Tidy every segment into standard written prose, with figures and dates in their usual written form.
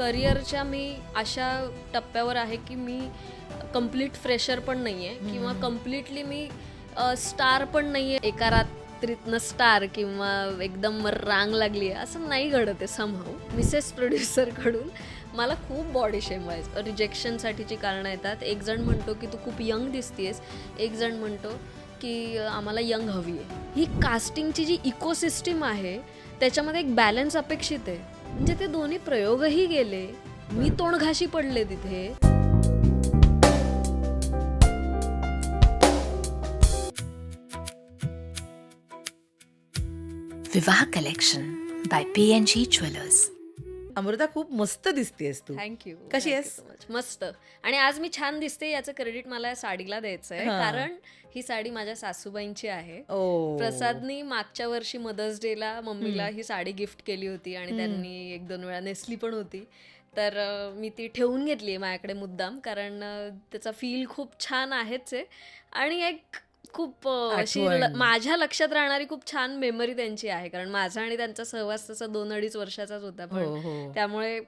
करिअरच्या मी अशा टप्प्यावर आहे की मी कम्प्लीट फ्रेशर पण नाही आहे किंवा कम्प्लिटली मी स्टार पण नाही आहे. एका रात्रीतनं स्टार किंवा एकदम रांग लागली आहे असं नाही घडत आहे समहाऊ. मिसेस प्रोड्युसरकडून मला खूप बॉडी शेम व्हायचं. रिजेक्शनसाठीची कारणं येतात. एक जण म्हणतो की तू खूप यंग दिसतेस, एक जण म्हणतो की आम्हाला यंग हवी आहे. ही कास्टिंगची जी इकोसिस्टीम आहे त्याच्यामध्ये एक बॅलन्स अपेक्षित आहे. म्हणजे ते दोन्ही प्रयोगही गेले, मी तोंडघाशी पडले तिथे. विवाह collection bye P&G jewellers. Amruta, खूप मस्त दिसतेस तू. थँक्यू. कशी आहेस? मस्त. आणि आज मी छान दिसते याचं क्रेडिट मला या साडीला द्यायचं आहे, कारण ही साडी माझ्या सासूबाईंची आहे. प्रसादनी मागच्या वर्षी मदर्स डेला मम्मीला ही साडी गिफ्ट केली होती आणि त्यांनी 1-2 वेळा नेसली पण होती. तर मी ती ठेवून घेतली आहे माझ्याकडे मुद्दाम, कारण त्याचा फील खूप छान आहेच आहे आणि एक खूप अशी माझ्या लक्षात राहणारी खूप छान मेमरी त्यांची आहे. कारण माझा आणि त्यांचा सहवास तसा 2-2.5 वर्षाचाच होता, पण त्यामुळे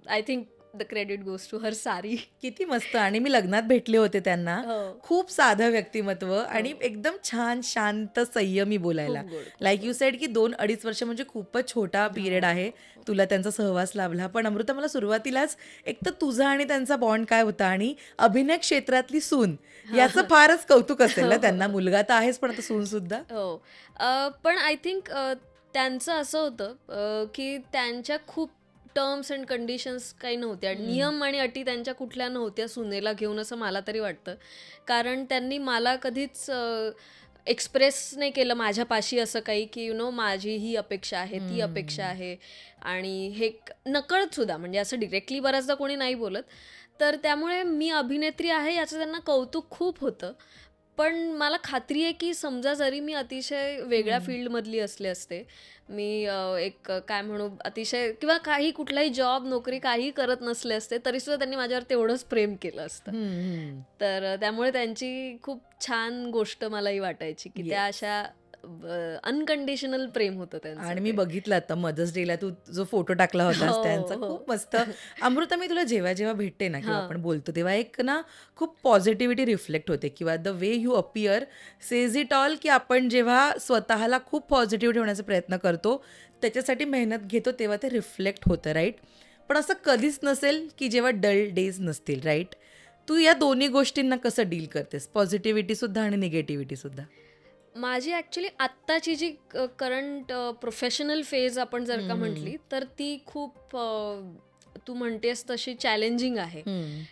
I think the credit goes to her sorry. किती मस्त. आणि मी लग्नात भेटले होते त्यांना. खूप साधं व्यक्तिमत्व आणि एकदम छान शांत संयमी बोलायला. लाईक यू सेड की 2-2.5 वर्ष म्हणजे खूपच छोटा पिरियड आहे तुला त्यांचा सहवास लाभला. पण अमृता, मला सुरुवातीलाच एक तर तुझा आणि त्यांचा बॉन्ड काय होता आणि अभिनय क्षेत्रातली सून याचं फारच कौतुक असेल ना त्यांना. मुलगा तर आहेच पण आता सून सुद्धा. हो. पण आय थिंक त्यांचं असं होतं की त्यांच्या खूप टर्म्स अँड कंडिशन्स काही नव्हत्या. नियम आणि अटी त्यांच्या कुठल्या नव्हत्या सुनेला घेऊन, असं मला तरी वाटतं. कारण त्यांनी मला कधीच एक्सप्रेस नाही केलं माझ्यापाशी असं काही की माझी ही अपेक्षा आहे, ती अपेक्षा आहे. आणि हे नकळत सुद्धा, म्हणजे असं डिरेक्टली बऱ्याचदा कोणी नाही बोलत. तर त्यामुळे मी अभिनेत्री आहे याचं त्यांना कौतुक खूप होतं. पण मला खात्री आहे की समजा जरी मी अतिशय वेगळ्या फील्डमधली असले असते, मी एक काय म्हणू अतिशय किंवा काही कुठलाही जॉब नोकरी काही करत नसले असते, तरीसुद्धा त्यांनी माझ्यावर तेवढंच प्रेम केलं असतं. तर त्यामुळे त्यांची खूप छान गोष्ट मलाही वाटायची की त्या अशा अनकंडिशनल प्रेम होतं त्यांचं. आणि मी बघितलं आता मदर्स डेला तू जो फोटो टाकला होतास त्यांचा, खूप मस्त. अमृता, मी तुला जेव्हा जेव्हा भेटते ना किंवा आपण बोलतो तेव्हा एक ना खूप पॉझिटिव्हिटी रिफ्लेक्ट होते किंवा the way you appear says it all. की आपण जेव्हा स्वतःला खूप पॉझिटिव्ह ठेवण्याचा प्रयत्न करतो, त्याच्यासाठी मेहनत घेतो, तेव्हा ते रिफ्लेक्ट होतं, राईट. पण असं कधीच नसेल की जेव्हा डल डेज नसतील, राईट. तू या दोन्ही गोष्टींना कसं डील करतेस, पॉझिटिव्हिटी सुद्धा आणि निगेटिव्हिटी सुद्धा? माझी ॲक्च्युली आत्ताची जी करंट प्रोफेशनल फेज आपण जर का म्हटली तर ती खूप तू म्हणतेस तशी चॅलेंजिंग आहे.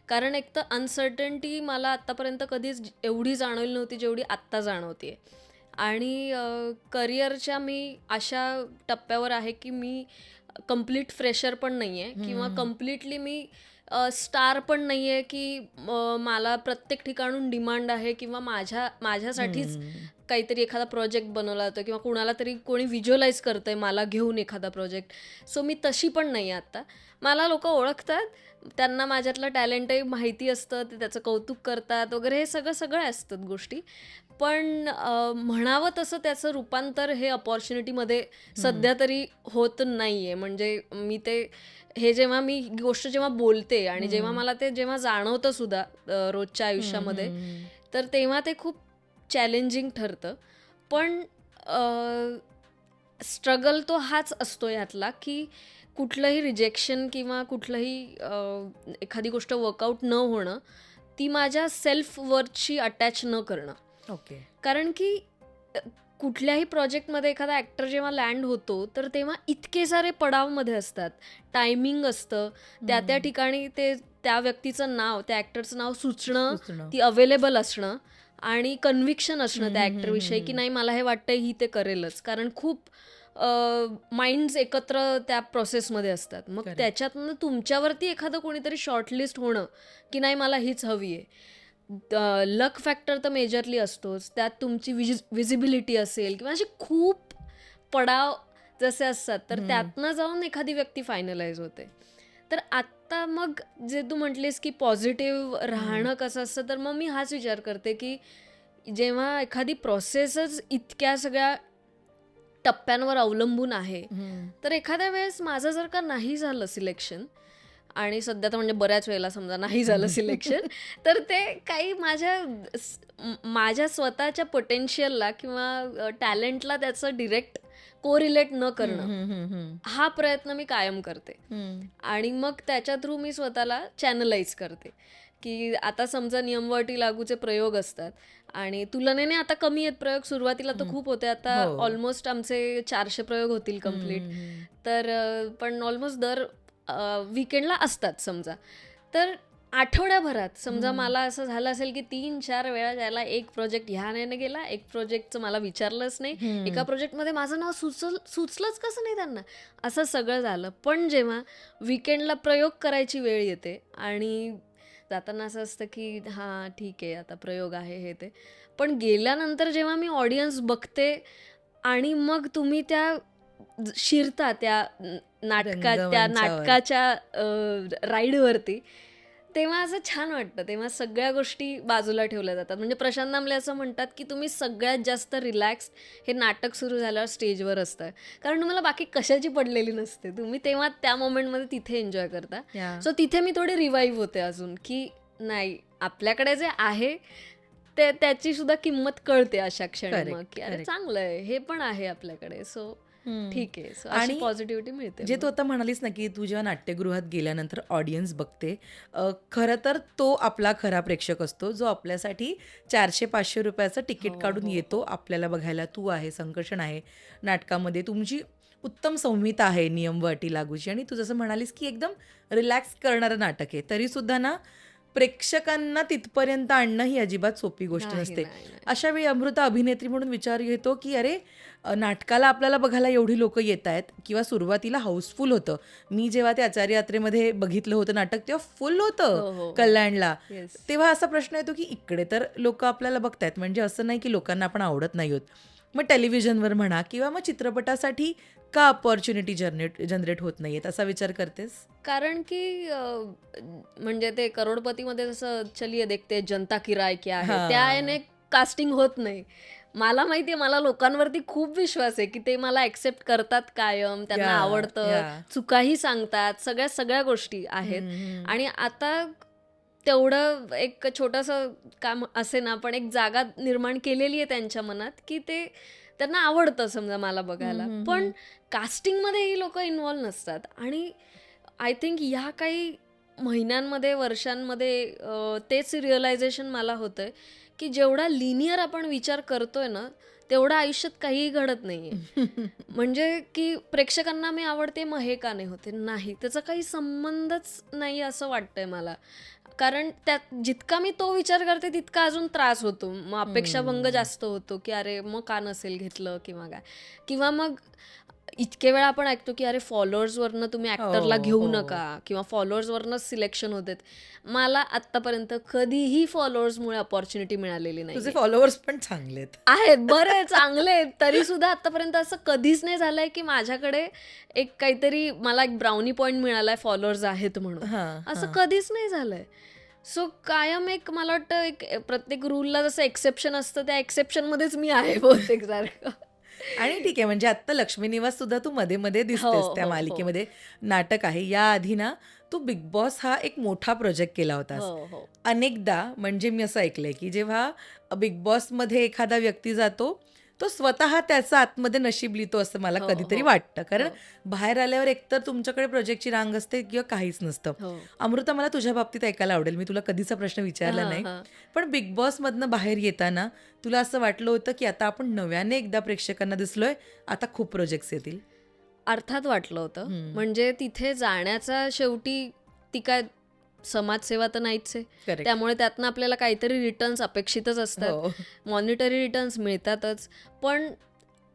कारण एक तर अनसर्टन्टी मला आत्तापर्यंत कधीच एवढी जाणवली नव्हती जेवढी आत्ता जाणवते. आणि करिअरच्या मी अशा टप्प्यावर आहे की मी कम्प्लीट फ्रेशर पण नाही आहे किंवा कम्प्लिटली मी स्टार पण नाही आहे की मला प्रत्येक ठिकाणून डिमांड आहे किंवा माझ्यासाठीच काहीतरी एखादा प्रोजेक्ट बनवला जातो किंवा कुणाला तरी कोणी व्हिज्युअलाइज करतंय मला घेऊन एखादा प्रोजेक्ट. सो मी तशी पण नाही आहे आत्ता. मला लोक ओळखतात, त्यांना माझ्यातलं टॅलेंटही माहिती असतं, ते त्याचं कौतुक करतात वगैरे, हे सगळं असतात गोष्टी. पण म्हणावं तसं त्याचं रूपांतर हे अपॉर्च्युनिटीमध्ये सध्या तरी होत नाही आहे. म्हणजे मी ते हे जेव्हा मी गोष्ट जेव्हा बोलते आणि जेव्हा मला ते जेव्हा जाणवतं सुद्धा रोजच्या आयुष्यामध्ये, तर तेव्हा ते खूप चॅलेंजिंग ठरतं. पण स्ट्रगल तो हाच असतो यातला की कुठलंही रिजेक्शन किंवा कुठलंही एखादी गोष्ट वर्कआउट न होणं, ती माझ्या सेल्फ वर्थशी अटॅच न करणं. ओके. कारण की कुठल्याही प्रोजेक्टमध्ये एखादा ॲक्टर जेव्हा लँड होतो तर तेव्हा इतके सारे पडावमध्ये असतात, टायमिंग असतं, त्या ठिकाणी ते त्या व्यक्तीचं नाव, त्या ॲक्टरचं नाव सुचणं, ती अवेलेबल असणं आणि कन्व्हिक्शन असणं त्या ॲक्टरविषयी की नाही मला हे वाटतंय ही ते करेलच. कारण खूप माइंड्स एकत्र त्या प्रोसेसमध्ये असतात. मग त्याच्यातनं तुमच्यावरती एखादं कोणीतरी शॉर्टलिस्ट होणं की नाही मला हीच हवी आहे. लक फॅक्टर तर मेजरली असतोच, त्यात तुमची विजिबिलिटी असेल किंवा असे खूप पडाव जसे असतात, तर त्यातनं जाऊन एखादी व्यक्ती फायनलाइज होते. तर आत्ता मग जे तू म्हटलीस की पॉझिटिव्ह राहणं कसं असतं, तर मग मी हाच विचार करते की जेव्हा एखादी प्रोसेसच इतक्या सगळ्या टप्प्यांवर अवलंबून आहे, तर एखाद्या वेळेस माझं जर का नाही झालं सिलेक्शन, आणि सध्या तर म्हणजे बऱ्याच वेळेला समजा नाही झालं सिलेक्शन, तर ते काही माझ्या स्वतःच्या पोटेन्शियलला किंवा टॅलेंटला त्याचं डिरेक्ट कोरिलेट न करणं, हा प्रयत्न मी कायम करते. आणि मग त्याच्या थ्रू मी स्वतःला चॅनलाइज करते की आता समजा नियम व अटी लागूचे प्रयोग असतात आणि तुलनेने आता कमी आहेत प्रयोग, सुरुवातीला तर खूप होते, आता ऑलमोस्ट आमचे 400 प्रयोग होतील कम्प्लीट. तर पण ऑलमोस्ट दर वीकेंडला असतात समजा. तर आठवड्याभरात समजा मला असं झालं असेल की 3-4 वेळा त्याला एक प्रोजेक्ट ह्या नाही गेला, एक प्रोजेक्टचं मला विचारलंच नाही, एका प्रोजेक्टमध्ये माझं नाव सुचलंच कसं नाही त्यांना, असं सगळं झालं. पण जेव्हा वीकेंडला प्रयोग करायची वेळ येते आणि जाताना असं असतं की हां ठीक आहे आता प्रयोग आहे हे ते, पण गेल्यानंतर जेव्हा मी ऑडियन्स बघते आणि मग तुम्ही त्या शिरता त्या नाटकाच्या राईडवरती, तेव्हा असं छान वाटतं. तेव्हा सगळ्या गोष्टी बाजूला ठेवल्या जातात. म्हणजे प्रशांत दामले असं म्हणतात की तुम्ही सगळ्यात जास्त रिलॅक्स हे नाटक सुरू झाल्यावर स्टेजवर असतं, कारण तुम्हाला बाकी कशाची पडलेली नसते, तुम्ही तेव्हा त्या मोमेंटमध्ये तिथे एन्जॉय करता. सो तिथे मी थोडी रिवाईव्ह होते अजून की नाही, आपल्याकडे जे आहे ते त्याची सुद्धा किंमत कळते अशा क्षणी, मग की अरे चांगलं आहे, हे पण आहे आपल्याकडे, सो ठीक आहे. सो अशी पॉझिटिव्हिटी मिळते. जे तू आता म्हणालीस ना की तू जेव्हा नाट्यगृहात गेल्यानंतर ऑडियन्स बघते, खरं तर तो आपला खरा प्रेक्षक असतो जो आपल्यासाठी 400-500 रुपयाचं तिकीट काढून येतो आपल्याला बघायला. तू आहे, संकर्षण आहे नाटकामध्ये, तुमची उत्तम संहिता आहे नियम व अटी लागूची, आणि तू जसं म्हणालीस की एकदम रिलॅक्स करणारं नाटक आहे, तरी सुद्धा ना प्रेक्षकांना तिथपर्यंत आणणं ही अजिबात सोपी गोष्ट नसते. अशा वेळी अमृता अभिनेत्री म्हणून विचार येतो की अरे नाटकाला आपल्याला बघायला एवढी लोक येत आहेत, किंवा सुरुवातीला हाऊसफुल होतं. मी जेव्हा ते आचार्य यात्रेमध्ये बघितलं होतं नाटक तेव्हा फुल होतं कल्याणला. तेव्हा असा प्रश्न येतो की इकडे तर लोक आपल्याला बघतायत, म्हणजे असं नाही की लोकांना आपण आवडत नाही होत. मग टेलिव्हिजनवर म्हणा किंवा मग चित्रपटासाठी का अपॉर्च्युनिटी जनरेट होत नाहीयेत असा विचार करतेस? कारण की म्हणजे ते करोडपतीमध्ये जसं चलिये देखते जनता की राय क्या है, त्या याने कास्टिंग होत नाही. मला माहितीये, मला लोकांवरती खूप विश्वास आहे की ते मला ऍक्सेप्ट करतात कायम, त्यांना आवडतं, चुकाही सांगतात, सगळ्या गोष्टी आहेत. आणि आता तेवढं एक छोटंसं काम असे ना, पण एक जागा निर्माण केलेली आहे त्यांच्या मनात की ते त्यांना आवडतं समजा मला बघायला. पण कास्टिंगमध्ये ही लोक इन्व्हॉल्व नसतात. आणि आय थिंक ह्या काही महिन्यांमध्ये, वर्षांमध्ये तेच रिअलायझेशन मला होतंय की जेवढा लिनियर आपण विचार करतोय ना, तेवढं आयुष्यात काहीही घडत नाहीये. म्हणजे की प्रेक्षकांना मी आवडते मग हे का नाही होते, नाही, त्याचा काही संबंधच नाही असं वाटतंय मला. कारण त्यात जितका मी तो विचार करते तितका अजून त्रास होतो, मग अपेक्षाभंग जास्त होतो की अरे मग का नसेल घेतलं किंवा काय. किंवा मग इतके वेळा आपण ऐकतो की अरे फॉलोअर्सवरनं तुम्ही ऍक्टरला घेऊ नका, किंवा फॉलोअर्सवरनंच सिलेक्शन होते. मला आतापर्यंत कधीही फॉलोअर्समुळे अपॉर्च्युनिटी मिळालेली नाही. तुझे फॉलोअर्स पण चांगले आहेत, बरे चांगले आहेत, तरी सुद्धा आतापर्यंत असं कधीच नाही झालंय की माझ्याकडे एक काहीतरी मला एक ब्राउनी पॉइंट मिळालाय फॉलोअर्स आहेत म्हणून, असं कधीच नाही झालंय. सो कायम एक मला वाटतं एक प्रत्येक रूलला जसं एक्सेप्शन असतं त्या एक्सेप्शनमध्येच मी आहे बहुतेक सारखं. आणि ठीक आहे, म्हणजे आता लक्ष्मी निवास सुद्धा तू मध्ये मध्ये दिसतेस त्या मालिकेमध्ये. नाटक आहे, या आधी ना तू बिग बॉस हा एक मोठा प्रोजेक्ट केला होतास. अनेकदा म्हणजे मी असं ऐकलंय की जेव्हा बिग बॉस मध्ये एखादा व्यक्ती जातो तो स्वतः त्याचं आतमध्ये नशीब लिहितो असं मला कधीतरी वाटतं. कारण बाहेर आल्यावर एकतर तुमच्याकडे प्रोजेक्टची रांग असते किंवा काहीच नसतं. अमृता, मला तुझ्या बाबतीत ऐकायला आवडेल, मी तुला कधीचा प्रश्न विचारला नाही, पण बिग बॉस मधनं बाहेर येताना तुला असं वाटलं होतं की आता आपण नव्याने एकदा प्रेक्षकांना दिसलोय, आता खूप प्रोजेक्ट्स येतील? अर्थात वाटलं होतं. म्हणजे तिथे जाण्याचा शेवटी ती काय समाजसेवा तर नाहीच आहे, त्यामुळे त्यातनं आपल्याला काहीतरी रिटर्न्स अपेक्षितच असतात, मॉनिटरी रिटर्न्स मिळतातच. पण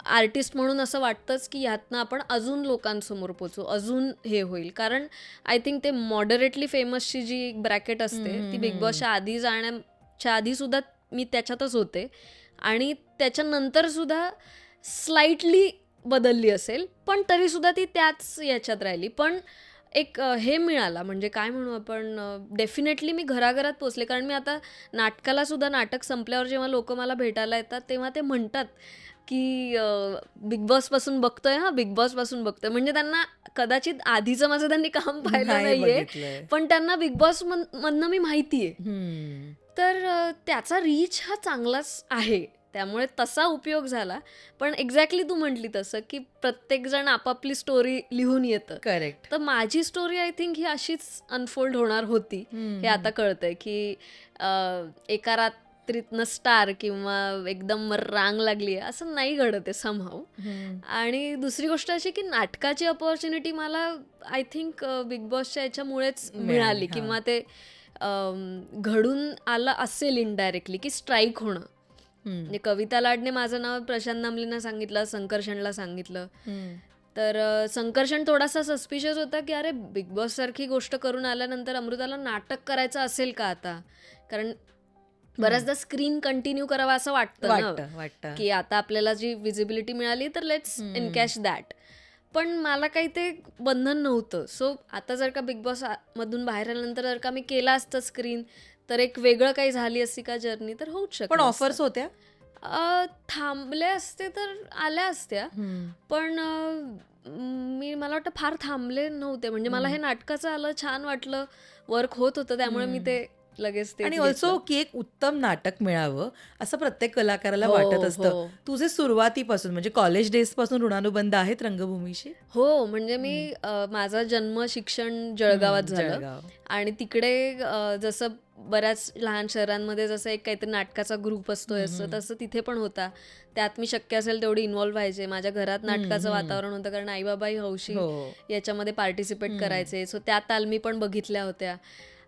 आर्टिस्ट म्हणून असं वाटतंच की ह्यातनं आपण अजून लोकांसमोर पोचू, अजून हे होईल. कारण आय थिंक ते मॉडरेटली फेमसची जी ब्रॅकेट असते ती बिग बॉसच्या आधी जाण्याच्या आधी सुद्धा मी त्याच्यातच होते, आणि त्याच्यानंतर सुद्धा स्लाइटली बदलली असेल, पण तरी सुद्धा ती त्याच याच्यात राहिली. पण एक हे मिळाला, म्हणजे काय म्हणू आपण, डेफिनेटली मी घराघरात पोचले. कारण मी आता नाटकाला सुद्धा, नाटक संपल्यावर जेव्हा लोक मला भेटायला येतात तेव्हा ते म्हणतात की बिग बॉस पासून बघतोय, हा बिग बॉस पासून बघतोय, म्हणजे त्यांना कदाचित आधीचं माझं त्यांनी काम पाहिलं नाही नाहीये, बघितलंय. पण त्यांना बिग बॉस मधनं मी माहितीये. हम्म. तर त्याचा रीच हा चांगलाच आहे, त्यामुळे तसा उपयोग झाला. पण एक्झॅक्टली तू म्हटली तसं की प्रत्येकजण आपापली स्टोरी लिहून येतं. करेक्ट. तर माझी स्टोरी आय थिंक ही अशीच अनफोल्ड होणार होती, हे आता कळतंय की एका रात्रीतनं स्टार किंवा एकदम रांग लागली आहे असं नाही घडत आहे समहाऊ. आणि दुसरी गोष्ट अशी की नाटकाची अपॉर्च्युनिटी मला आय थिंक बिग बॉसच्या याच्यामुळेच मिळाली, हा. किंवा ते घडून आलं असेल इनडायरेक्टली की स्ट्राईक होणं. म्हणजे कविता लाडने माझं नाव प्रशांत नामलेंना सांगितलं, संकर्षणला सांगितलं. तर संकर्षण थोडासा सस्पिशियस होता की अरे बिग बॉस सारखी गोष्ट करून आल्यानंतर अमृताला नाटक करायचं असेल का आता, कारण बऱ्याचदा स्क्रीन कंटिन्यू करावा असं वाटतं ना, वाटतं की आता आपल्याला जी विजिबिलिटी मिळाली तर लेट्स एनकॅश दॅट. पण मला काही ते बंधन नव्हतं. सो आता जर का बिग बॉस मधून बाहेर आल्यानंतर जर का मी केला असतं स्क्रीन, तर एक वेगळं काही झाली असती का जर्नी तर होऊच शकत. पण ऑफर्स होत्या. थांबले असते तर आल्या असत्या, पण मला वाटतं फार थांबले नव्हते. म्हणजे मला हे नाटकाचं आलं, छान वाटलं, वर्क होत होतं, त्यामुळे मी ते लगेच ते आणि ऑल्सो की एक उत्तम नाटक मिळावं असं प्रत्येक कलाकाराला हो, वाटत असतं. हो. तुझे सुरुवातीपासून म्हणजे कॉलेज डेज पासून ऋणानुबंध आहेत रंगभूमीशी. हो, म्हणजे मी माझा जन्म शिक्षण जळगावात झालं, जळगाव. आणि तिकडे जसं बऱ्याच लहान शहरांमध्ये जसं एक काहीतरी नाटकाचा ग्रुप असतो तसं तिथे पण होता. त्यात मी शक्य असेल तेवढी इन्व्हॉल्व्ह व्हायचे. माझ्या घरात नाटकाचं वातावरण होतं, कारण आई बाबाही हौशी हो. याच्यामध्ये पार्टिसिपेट करायचे. सो त्या तालमी पण बघितल्या होत्या,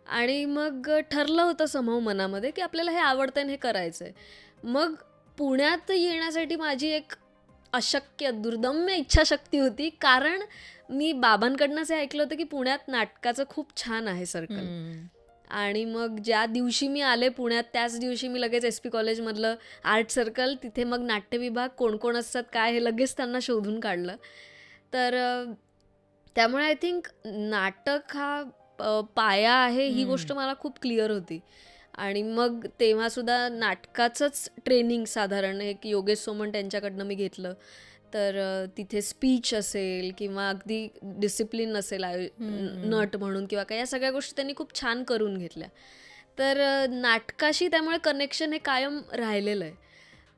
आणि मग ठरलं होतं समूह मनामध्ये की आपल्याला हे आवडतं आणि हे करायचंय. मग पुण्यात येण्यासाठी माझी एक अशक्य दुर्दम्य इच्छाशक्ती होती, कारण मी बाबांकडनंच हे ऐकलं होतं की पुण्यात नाटकाचं खूप छान आहे सर्कल. आणि मग ज्या दिवशी मी आले पुण्यात त्याच दिवशी मी लगेच SP कॉलेजमधलं आर्ट सर्कल, तिथे मग नाट्य विभाग, कोण कोण असतात काय हे लगेच त्यांना शोधून काढलं. तर त्यामुळे आय थिंक नाटक हा पाया आहे ही गोष्ट मला खूप क्लिअर होती. आणि मग तेव्हासुद्धा नाटकाचंच ट्रेनिंग साधारण एक योगेश सोमण त्यांच्याकडनं मी घेतलं. तर तिथे स्पीच असेल किंवा अगदी डिसिप्लिन असेल नट म्हणून किंवा काय, या सगळ्या गोष्टी त्यांनी खूप छान करून घेतल्या. तर नाटकाशी त्यामुळे कनेक्शन हे कायम राहिलेलं आहे.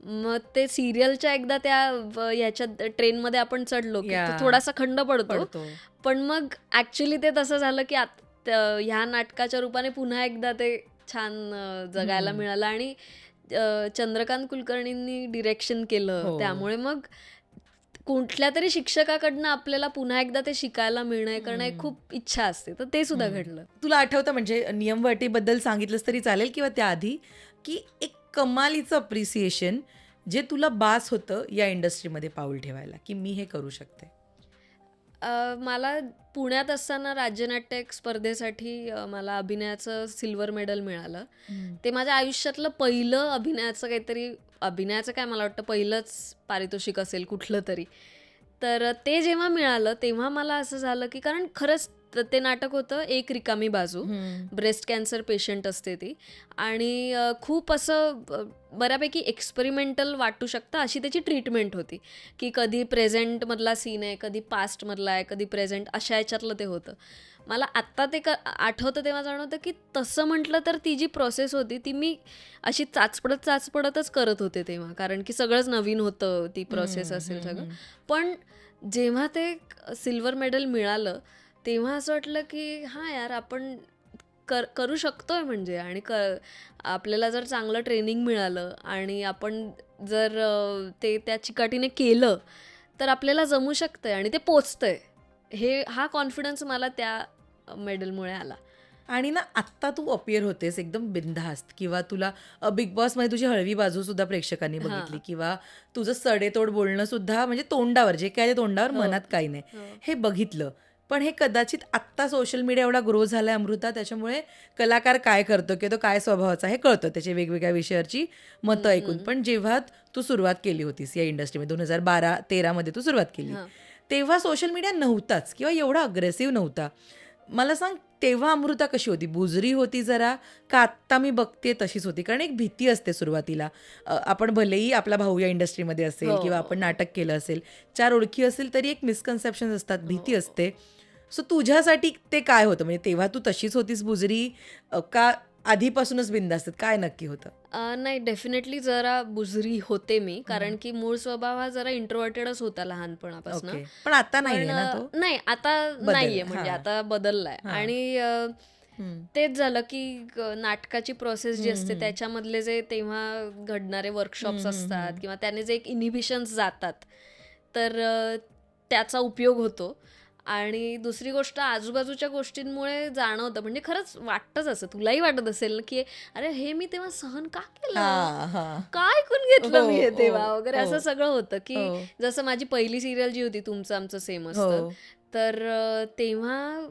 मग ते सिरियलच्या एकदा त्या याच्या ट्रेनमध्ये आपण चढलो की तो थोडासा खंड पडतो, पण मग ॲक्च्युली ते तसं झालं की ह्या नाटकाच्या रूपाने पुन्हा एकदा ते छान जगायला मिळालं. आणि चंद्रकांत कुलकर्णींनी डिरेक्शन केलं, त्यामुळे मग कुठल्या तरी शिक्षकाकडनं आपल्याला पुन्हा एकदा ते शिकायला मिळणं करणं एक खूप इच्छा असते, तर ते सुद्धा घडलं. तुला आठवतं म्हणजे नियमवाटीबद्दल सांगितलंस तरी चालेल किंवा त्याआधी, की एक कमालीचं अप्रिसिएशन जे तुला बास होतं या इंडस्ट्रीमध्ये पाऊल ठेवायला, की मी हे करू शकते? मला पुण्यात असताना राज्यनाट्य स्पर्धेसाठी मला अभिनयाचं सिल्वर मेडल मिळालं. ते माझ्या आयुष्यातलं पहिलं अभिनयाचं काय मला वाटतं पहिलंच पारितोषिक असेल कुठलं तरी. तर ते जेव्हा मिळालं तेव्हा मला असं झालं की, कारण खरंच ते नाटक होतं एक रिकामी बाजू, ब्रेस्ट कॅन्सर पेशंट असते ती, आणि खूप असं बऱ्यापैकी एक्सपेरिमेंटल वाटू शकतं अशी त्याची ट्रीटमेंट होती, की कधी प्रेझेंटमधला सीन आहे, कधी पास्टमधला आहे, कधी प्रेझेंट, अशा याच्यातलं ते होतं. मला आत्ता ते आठवतं तेव्हा जाणवतं की तसं म्हटलं तर ती जी प्रोसेस होती ती मी अशी चाचपडतच करत होते तेव्हा, कारण की सगळंच नवीन होतं, ती प्रोसेस असेल सगळं. पण जेव्हा ते सिल्वर मेडल मिळालं तेव्हा असं वाटलं की हां यार, आपण करू शकतोय म्हणजे, आणि आपल्याला जर चांगलं ट्रेनिंग मिळालं आणि आपण जर ते त्या चिकाटीने केलं तर आपल्याला जमू शकतंय आणि ते पोचतंय, हा कॉन्फिडन्स मला त्या मेडलमुळे आला. आणि ना आत्ता तू अपियर होतेस एकदम बिनधास्त, किंवा तुला बिग बॉसमध्ये तुझी हळवी बाजू सुद्धा प्रेक्षकांनी बघितली, किंवा तुझं सडेतोड बोलणं सुद्धा म्हणजे तोंडावर जे काय ते तोंडावर, मनात काही नाही, हे बघितलं. पण हे कदाचित आत्ता सोशल मीडिया एवढा ग्रो झालाय अमृता, त्याच्यामुळे कलाकार काय करतो किंवा तो काय स्वभावाचा हे कळतं, त्याच्या वेगवेगळ्या विषयाची मतं ऐकून. पण जेव्हा तू सुरुवात केली होतीस या इंडस्ट्रीमध्ये 2012-13 मध्ये तू सुरुवात केली, तेव्हा सोशल मीडिया नव्हताच किंवा एवढा अग्रेसिव्ह नव्हता. मला सांग, तेव्हा अमृता कशी होती? बुजरी होती जरा, का आत्ता मी बघते तशीच होती? कारण एक भीती असते सुरुवातीला. आपण भलेही आपला भाऊ या इंडस्ट्रीमध्ये असेल हो किंवा आपण नाटक केलं असेल, 4 ओळखी असेल तरी एक मिसकन्सेप्शन असतात, भीती असते. सो तुझ्यासाठी ते काय होतं? म्हणजे तेव्हा तू तशीच होतीस बुजरी, का आधीपासूनच बिनधास्त? काय नक्की होतं? नाही, डेफिनेटली जरा बुजरी होते मी, कारण की मूळ स्वभाव हा जरा इंट्रोवर्टेडच होता लहानपणापासून. ओके. पण आता पण नाहीये ना तो? नाही, आता नाहीये, म्हणजे हां. आता बदललाय. हां. आणि हं. तेच झालं की नाटकाची प्रोसेस जी असते त्याच्यामधले जे तेव्हा घडणारे वर्कशॉप्स असतात किंवा त्याने जे एक इनिबिशन्स जातात, तर त्याचा उपयोग होतो. आणि दुसरी गोष्ट, आजूबाजूच्या गोष्टींमुळे जाणवतं, म्हणजे खरंच वाटतंच असं, तुलाही वाटत असेल ना की अरे हे मी तेव्हा सहन का केलं, हां, हां. काय ऐकून घेतलं हो, मी हे तेव्हा हो, वगैरे, हो, असं सगळं होतं. की हो, जसं माझी पहिली सिरियल जी होती तुमचं आमचं सेम असतं, हो. तर तेव्हा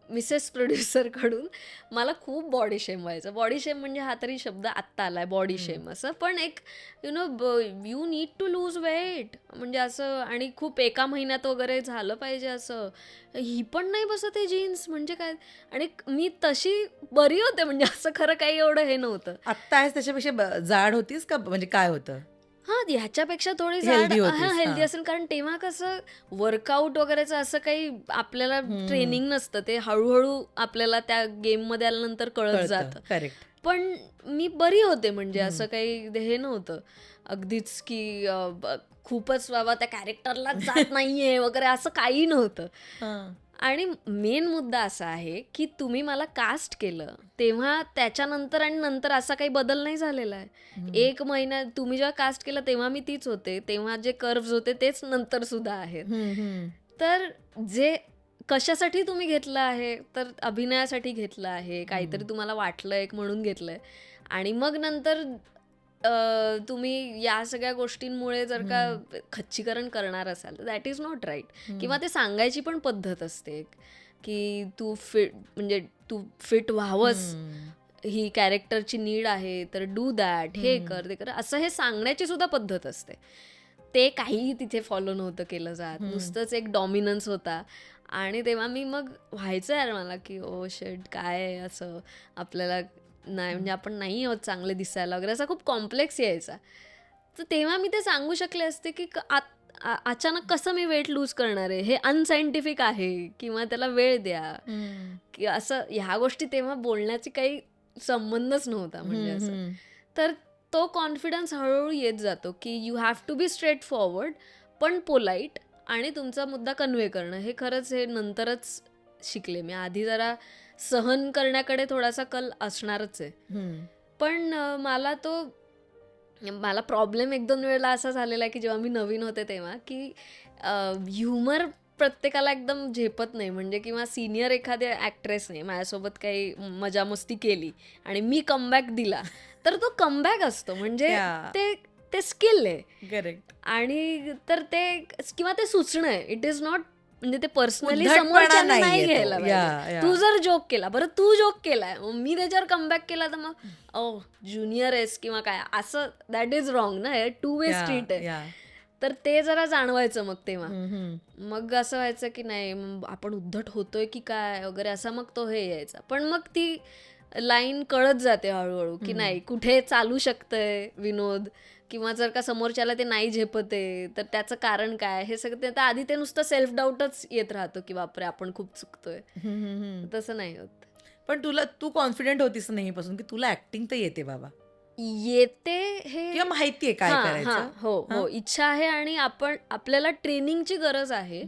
मिसेस प्रोड्युसरकडून मला खूप बॉडी शेम व्हायचं. बॉडी शेम म्हणजे हा तरी शब्द आत्ता आलाय, बॉडी शेम असं, पण एक you need to lose weight, म्हणजे असं, आणि खूप एका महिन्यात वगैरे झालं पाहिजे असं, ही पण नाही बसत आहे जीन्स, म्हणजे काय. आणि मी तशी बरी होते, म्हणजे असं खरं काही एवढं हे नव्हतं. आत्ता आहेस त्याच्यापेक्षा जाड होतीस का? म्हणजे काय होतं? हां, ह्याच्यापेक्षा थोडी जाड, हेल्दी हां, होतीस. हेल्दी हां. असेल, कारण तेव्हा कसं वर्कआउट वगैरेचं असं काही आपल्याला हं. ट्रेनिंग नसतं, ते हळूहळू आपल्याला त्या गेममध्ये आल्यानंतर कळत कळतं. जातं. करेक्ट. पण मी बरी होते, म्हणजे असं काही हे नव्हतं अगदीच की खूपच बाबा त्या कॅरेक्टरलाच जात नाहीये वगैरे, असं काही नव्हतं. हां. आणि मेन मुद्दा असा आहे की तुम्ही मला कास्ट केलं तेव्हा त्याच्यानंतर आणि नंतर असा काही बदल नाही झालेला आहे. एक महिना तुम्ही जेव्हा कास्ट केलं तेव्हा मी तीच होते, तेव्हा जे कर्व्स होते तेच नंतर सुद्धा आहेत. हं, हं. तर जे कशासाठी तुम्ही घेतलं आहे, तर अभिनयासाठी घेतलं आहे, काहीतरी तुम्हाला वाटलं एक म्हणून घेतलंय. आणि मग नंतर तुम्ही या सगळ्या गोष्टींमुळे जर का खच्चीकरण करणार असाल तर दॅट इज नॉट राईट. किंवा ते सांगायची पण पद्धत असते की तू फिट, म्हणजे तू फिट व्हावंस, ही कॅरेक्टरची नीड आहे, तर डू दॅट, हे कर ते कर, असं हे सांगण्याची सुद्धा पद्धत असते. ते काहीही तिथे फॉलो नव्हतं केलं जात, नुसतंच एक डॉमिनन्स होता. आणि तेव्हा मी मग व्हायचं यार मला की ओ शेट, काय आहे असं, आपल्याला नाही, म्हणजे आपण नाही आहोत चांगले दिसायला वगैरे, असा खूप कॉम्प्लेक्स यायचा. तर तेव्हा मी ते सांगू शकले असते की अचानक कसं मी वेट लूज करणार आहे, हे अनसायंटिफिक आहे, किंवा त्याला वेळ द्या, की असं ह्या गोष्टी तेव्हा बोलण्याची काही संबंधच नव्हता, म्हणजे असं. तर तो कॉन्फिडन्स हळूहळू येत जातो की you have to be straightforward, पण पोलाईट, आणि तुमचा मुद्दा कन्वे करणं, हे खरंच हे नंतरच शिकले मी. आधी जरा सहन करण्याकडे थोडासा कल असणारच आहे. पण मला प्रॉब्लेम 1-2 वेळेला असा झालेला आहे की जेव्हा मी नवीन होते तेव्हा, की ह्युमर प्रत्येकाला एकदम झेपत नाही, म्हणजे किंवा सिनियर एखाद्या ॲक्ट्रेसने माझ्यासोबत काही मजामस्ती केली आणि मी कमबॅक दिला, तर तो कमबॅक असतो, म्हणजे ते स्किल आहे. करेक्ट. आणि तर ते किंवा ते सुचणं आहे, इट इज नॉट, म्हणजे ते पर्सनली उद्धटपणा समोरच्याने नाही नाहीये तो. घ्यायला पाहिजे. तू जर जोक केला, बरं तू जोक केलाय, मी त्याच्यावर कमबॅक केला, तर मग ओ ज्युनियर आहेस किंवा काय, असं दॅट इज रॉंग ना, हे 2 वे स्ट्रीट आहे. तर ते जरा जाणवायचं मग तेव्हा. मग असं व्हायचं की नाही, आपण उद्धट होतोय की काय वगैरे, असा मग तो हे यायचा. पण मग ती लाईन कळत जाते हळूहळू की नाही, कुठे चालू शकतंय विनोद, किंवा जर का समोरच्याला ते नाही झेपते तर त्याचं कारण काय, हे सगळं. तर आधी ते नुसतं सेल्फ डाऊटच येत राहतो की बापरे आपण खूप चुकतोय. तसं नाही होत. पण तू कॉन्फिडेंट होतीस नेहमीपासून की तुला ऍक्टिंग तर येते बाबा, येते हे, किंवा माहितीये काय करायचं? हो, इच्छा आहे, आणि आपल्याला ट्रेनिंगची गरज आहे,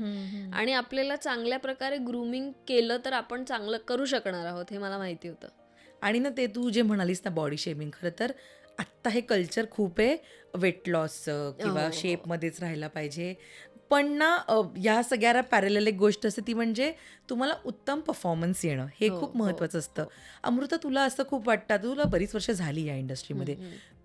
आणि आपल्याला चांगल्या प्रकारे ग्रूमिंग केलं तर आपण चांगलं करू शकणार आहोत, हे मला माहिती होतं. आणि ना, ते तू जे म्हणालीस ना बॉडी शेमिंग, खरं तर आत्ता हे कल्चर खूप आहे वेट लॉसचं, किंवा हो. शेपमध्येच राहायला पाहिजे. पण ना, ह्या सगळ्याला पॅरलल एक गोष्ट असते, ती म्हणजे तुम्हाला उत्तम परफॉर्मन्स येणं, हे खूप महत्त्वाचं असतं. अमृता, तुला असं खूप वाटतं, तुला बरीच वर्ष झाली या इंडस्ट्रीमध्ये,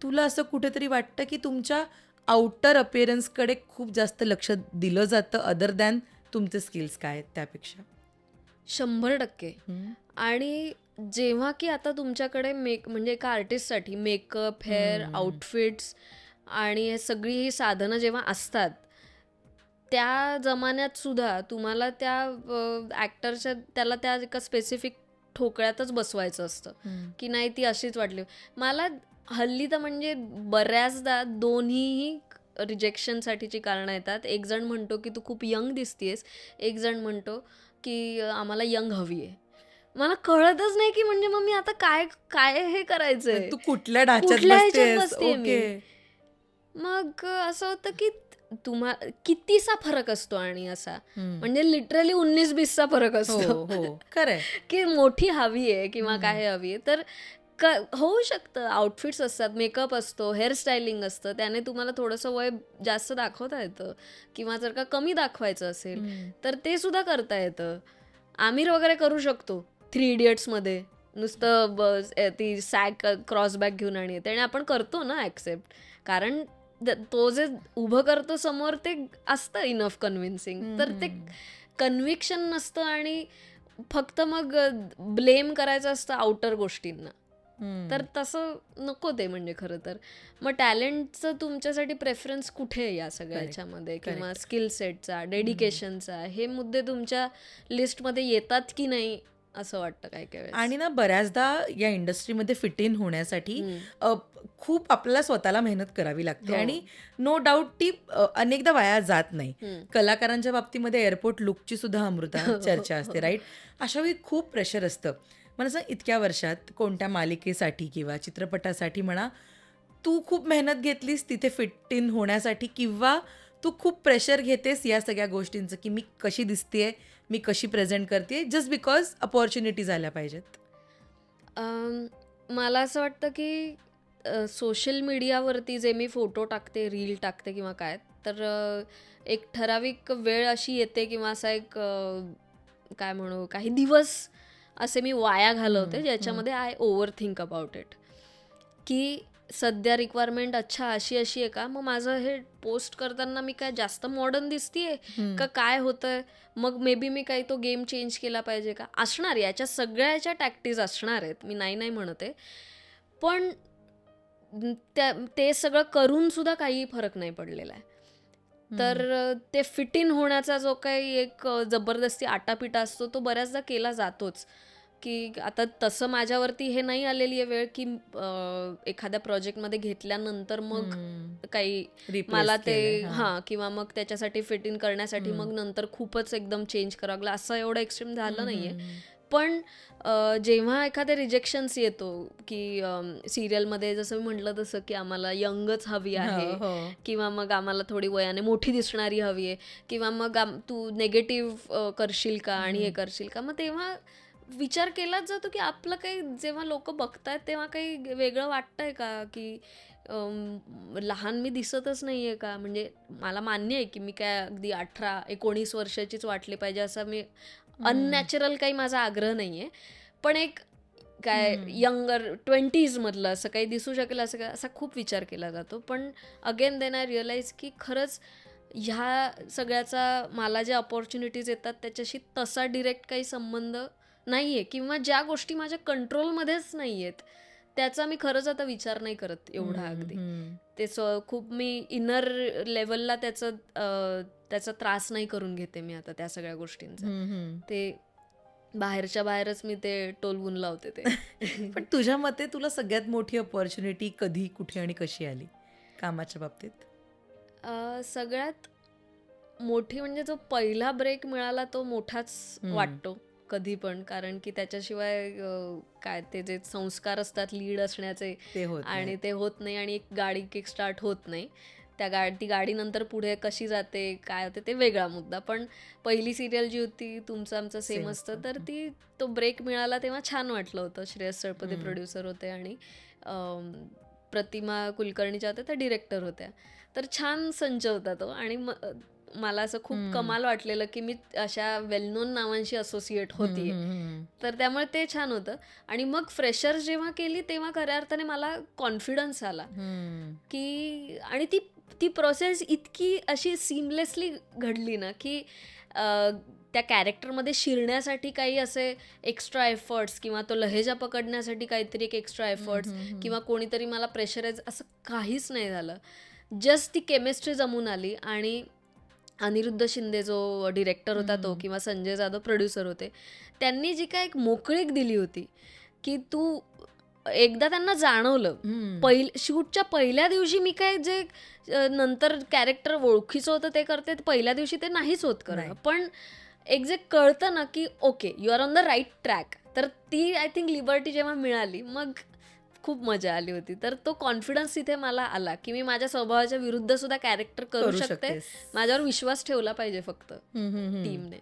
तुला असं कुठेतरी वाटतं की तुमच्या आउटर अपिअरन्सकडे खूप जास्त लक्ष दिलं जातं अदर दॅन तुमचे स्किल्स काय आहेत त्यापेक्षा? 100%. आणि जेव्हा की आता तुमच्याकडे म्हणजे एका आर्टिस्टसाठी मेकअप, हेअर, आउटफिट्स आणि हे सगळी ही साधनं जेव्हा असतात, त्या जमान्यात सुद्धा तुम्हाला त्या ॲक्टरच्या त्याला त्या एका स्पेसिफिक ठोकळ्यातच बसवायचं असतं की नाही ती अशीच वाटली. मला हल्ली तर म्हणजे बऱ्याचदा दोन्हीही रिजेक्शनसाठीची कारणं येतात. एक जण म्हणतो की तू खूप यंग दिसतेस, एक जण म्हणतो की आम्हाला यंग हवी आहे. मला कळतच नाही की म्हणजे मग मी आता काय काय हे करायचंय, तू कुठल्या ढाच्यात कुठल्या ह्याच्यात बसतेस? बसतेय मी. ओके. मग असं होतं की कितीसा फरक असतो आणि असा म्हणजे लिटरली 19-20चा फरक हो असतो हो खरंय. की मोठी हवी आहे किंवा काय हवी आहे. तर होऊ शकतं. आउटफिट्स असतात, मेकअप असतो, हेअरस्टायलिंग असतं, त्याने तुम्हाला थोडंसं वय जास्त दाखवता येतं किंवा जर का कमी दाखवायचं असेल तर ते सुद्धा करता येतं. आमिर वगैरे करू शकतो 3 इडियट्समध्ये नुसतं ती सॅक क्रॉसबॅक घेऊन आणि त्याने आपण करतो ना ॲक्सेप्ट, कारण तो जे उभं करतो समोर ते असतं इनफ कन्व्हिन्सिंग. तर ते कन्व्हिक्शन नसतं आणि फक्त मग ब्लेम करायचं असतं आउटर गोष्टींना. तर तसं नको ते म्हणजे खरं तर. मग टॅलेंटचं तुमच्यासाठी प्रेफरन्स कुठे आहे या सगळ्या ह्याच्यामध्ये किंवा स्किल सेटचा, डेडिकेशनचा, हे मुद्दे तुमच्या लिस्टमध्ये येतात की नाही असं वाटतं काय काय वेळेस. आणि ना बऱ्याचदा या इंडस्ट्रीमध्ये फिट इन होण्यासाठी खूप आपल्याला स्वतःला मेहनत करावी लागते आणि नो डाऊट ती अनेकदा वाया जात नाही. कलाकारांच्या बाबतीमध्ये एअरपोर्ट लुकची सुद्धा अमृता चर्चा असते, राईट? अशा वेळी खूप प्रेशर असतं. मला सांग, इतक्या वर्षात कोणत्या मालिकेसाठी किंवा चित्रपटासाठी म्हणा, तू खूप मेहनत घेतलीस तिथे फिट इन होण्यासाठी, किंवा तू खूप प्रेशर घेतेस या सगळ्या गोष्टींचं की मी कशी दिसतेय, मी कशी प्रेझेंट करते, जस्ट बिकॉज अपॉर्च्युनिटीज आल्या पाहिजेत? मला असं वाटतं की सोशल मीडियावरती जे मी फोटो टाकते, रील टाकते किंवा काय, तर एक ठराविक वेळ अशी येते किंवा असा एक काय म्हणू, काही दिवस असे मी वाया घालवते ज्याच्यामध्ये I over think about it, की सध्या रिक्वायरमेंट अच्छा अशी अशी आहे का, मग माझं हे पोस्ट करताना मी काय जास्त मॉडर्न दिसतीये का, काय होतंय, मग मे बी मी काही तो गेम चेंज केला पाहिजे का, असणार याच्या सगळ्याच्या टॅक्टिस असणार आहेत, मी नाही म्हणते. पण ते सगळं करून सुद्धा काही फरक नाही पडलेला आहे. तर ते फिट इन होण्याचा जो काही एक जबरदस्ती आटापिटा असतो तो बऱ्याचदा केला जातोच. की आता तसं माझ्यावरती हे नाही आलेली आहे वेळ की एखाद्या प्रोजेक्टमध्ये घेतल्यानंतर मग काही मला ते किंवा मग त्याच्यासाठी फिट इन करण्यासाठी मग नंतर खूपच एकदम चेंज करावं लागलं, असं एवढं एक्स्ट्रीम झालं नाहीये. पण जेव्हा एखादे रिजेक्शन्स येतो की सिरियलमध्ये जसं मी म्हटलं तसं की आम्हाला यंगच हवी आहे किंवा मग आम्हाला थोडी वयाने मोठी दिसणारी हवी आहे किंवा मग तू नेगेटिव्ह करशील का आणि हे करशील का, मग तेव्हा विचार केलाच जातो की आपलं काही जेव्हा लोक बघतायत तेव्हा काही वेगळं वाटतंय का, की लहान मी दिसतच नाहीये का. म्हणजे मला मान्य आहे की मी काय अगदी 18-19 वर्षाचीच वाटली पाहिजे असा मी अननॅचरल काही माझा आग्रह नाहीये, पण एक काय यंगर 20s मधलं असं काही दिसू शकेल असं काय, असा खूप विचार केला जातो. पण अगेन देन आय रिअलाइज की खरंच ह्या सगळ्याचा मला ज्या अपॉर्च्युनिटीज येतात त्याच्याशी तसा डिरेक्ट काही संबंध नाहीये किंवा ज्या गोष्टी माझ्या कंट्रोलमध्येच नाहीयेत त्याचा मी खरंच आता विचार नाही करत एवढा अगदी. ते खूप मी इनर लेवलला त्याचा त्रास नाही करून घेते मी आता त्या सगळ्या गोष्टींचा. ते बाहेरच्या बाहेरच मी ते टोलवून लावते ते. पण तुझ्या मते तुला सगळ्यात मोठी अपॉर्च्युनिटी कधी, कुठे आणि कशी आली कामाच्या बाबतीत? सगळ्यात मोठी म्हणजे जो पहिला ब्रेक मिळाला तो मोठाच वाटतो कधी पण, कारण की त्याच्याशिवाय काय ते जे संस्कार असतात लीड असण्याचे आणि ते होत नाही आणि एक गाडी किक स्टार्ट होत नाही. ती गाडी नंतर पुढे कशी जाते काय होते ते वेगळा मुद्दा. पण पहिली सिरियल जी होती तुमचं आमचं सेम असतं, तर तो ब्रेक मिळाला तेव्हा छान वाटलं होतं. श्रेयस सळपदे प्रोड्युसर होते आणि प्रतिमा कुलकर्णीच्या होत्या त्या डिरेक्टर होत्या. तर छान संच होता तो आणि मला असं खूप कमाल वाटलेलं की मी अशा वेल नोन नावांशी असोसिएट होती, तर त्यामुळे ते छान होतं. आणि मग फ्रेशर्स जेव्हा केली तेव्हा खऱ्या अर्थाने मला कॉन्फिडन्स आला की, आणि ती प्रोसेस इतकी अशी सिमलेसली घडली ना की त्या कॅरेक्टरमध्ये शिरण्यासाठी काही असे एक्स्ट्रा एफर्ट्स किंवा तो लहेजा पकडण्यासाठी काहीतरी एक एक्स्ट्रा एफर्ट्स किंवा कोणीतरी मला प्रेशराईज असं काहीच नाही झालं. जस्ट ती केमिस्ट्री जमून आली आणि अनिरुद्ध शिंदे जो डिरेक्टर होता तो, किंवा संजय जाधव प्रोड्युसर होते, त्यांनी जी काय एक मोकळीक दिली होती की तू एकदा त्यांना जाणवलं शूटच्या पहिल्या दिवशी, मी काय जे नंतर कॅरेक्टर ओळखीचं होतं ते करते, पहिल्या दिवशी ते नाहीच होत करणं, पण एक जे कळतं ना की okay you are on the right track, तर ती आय थिंक लिबर्टी जेव्हा मिळाली मग खूप मजा आली होती. तर तो कॉन्फिडन्स तिथे मला आला की मी माझ्या स्वभावाच्या विरुद्ध सुद्धा कॅरेक्टर करू शकते, माझ्यावर विश्वास ठेवला पाहिजे फक्त टीमने.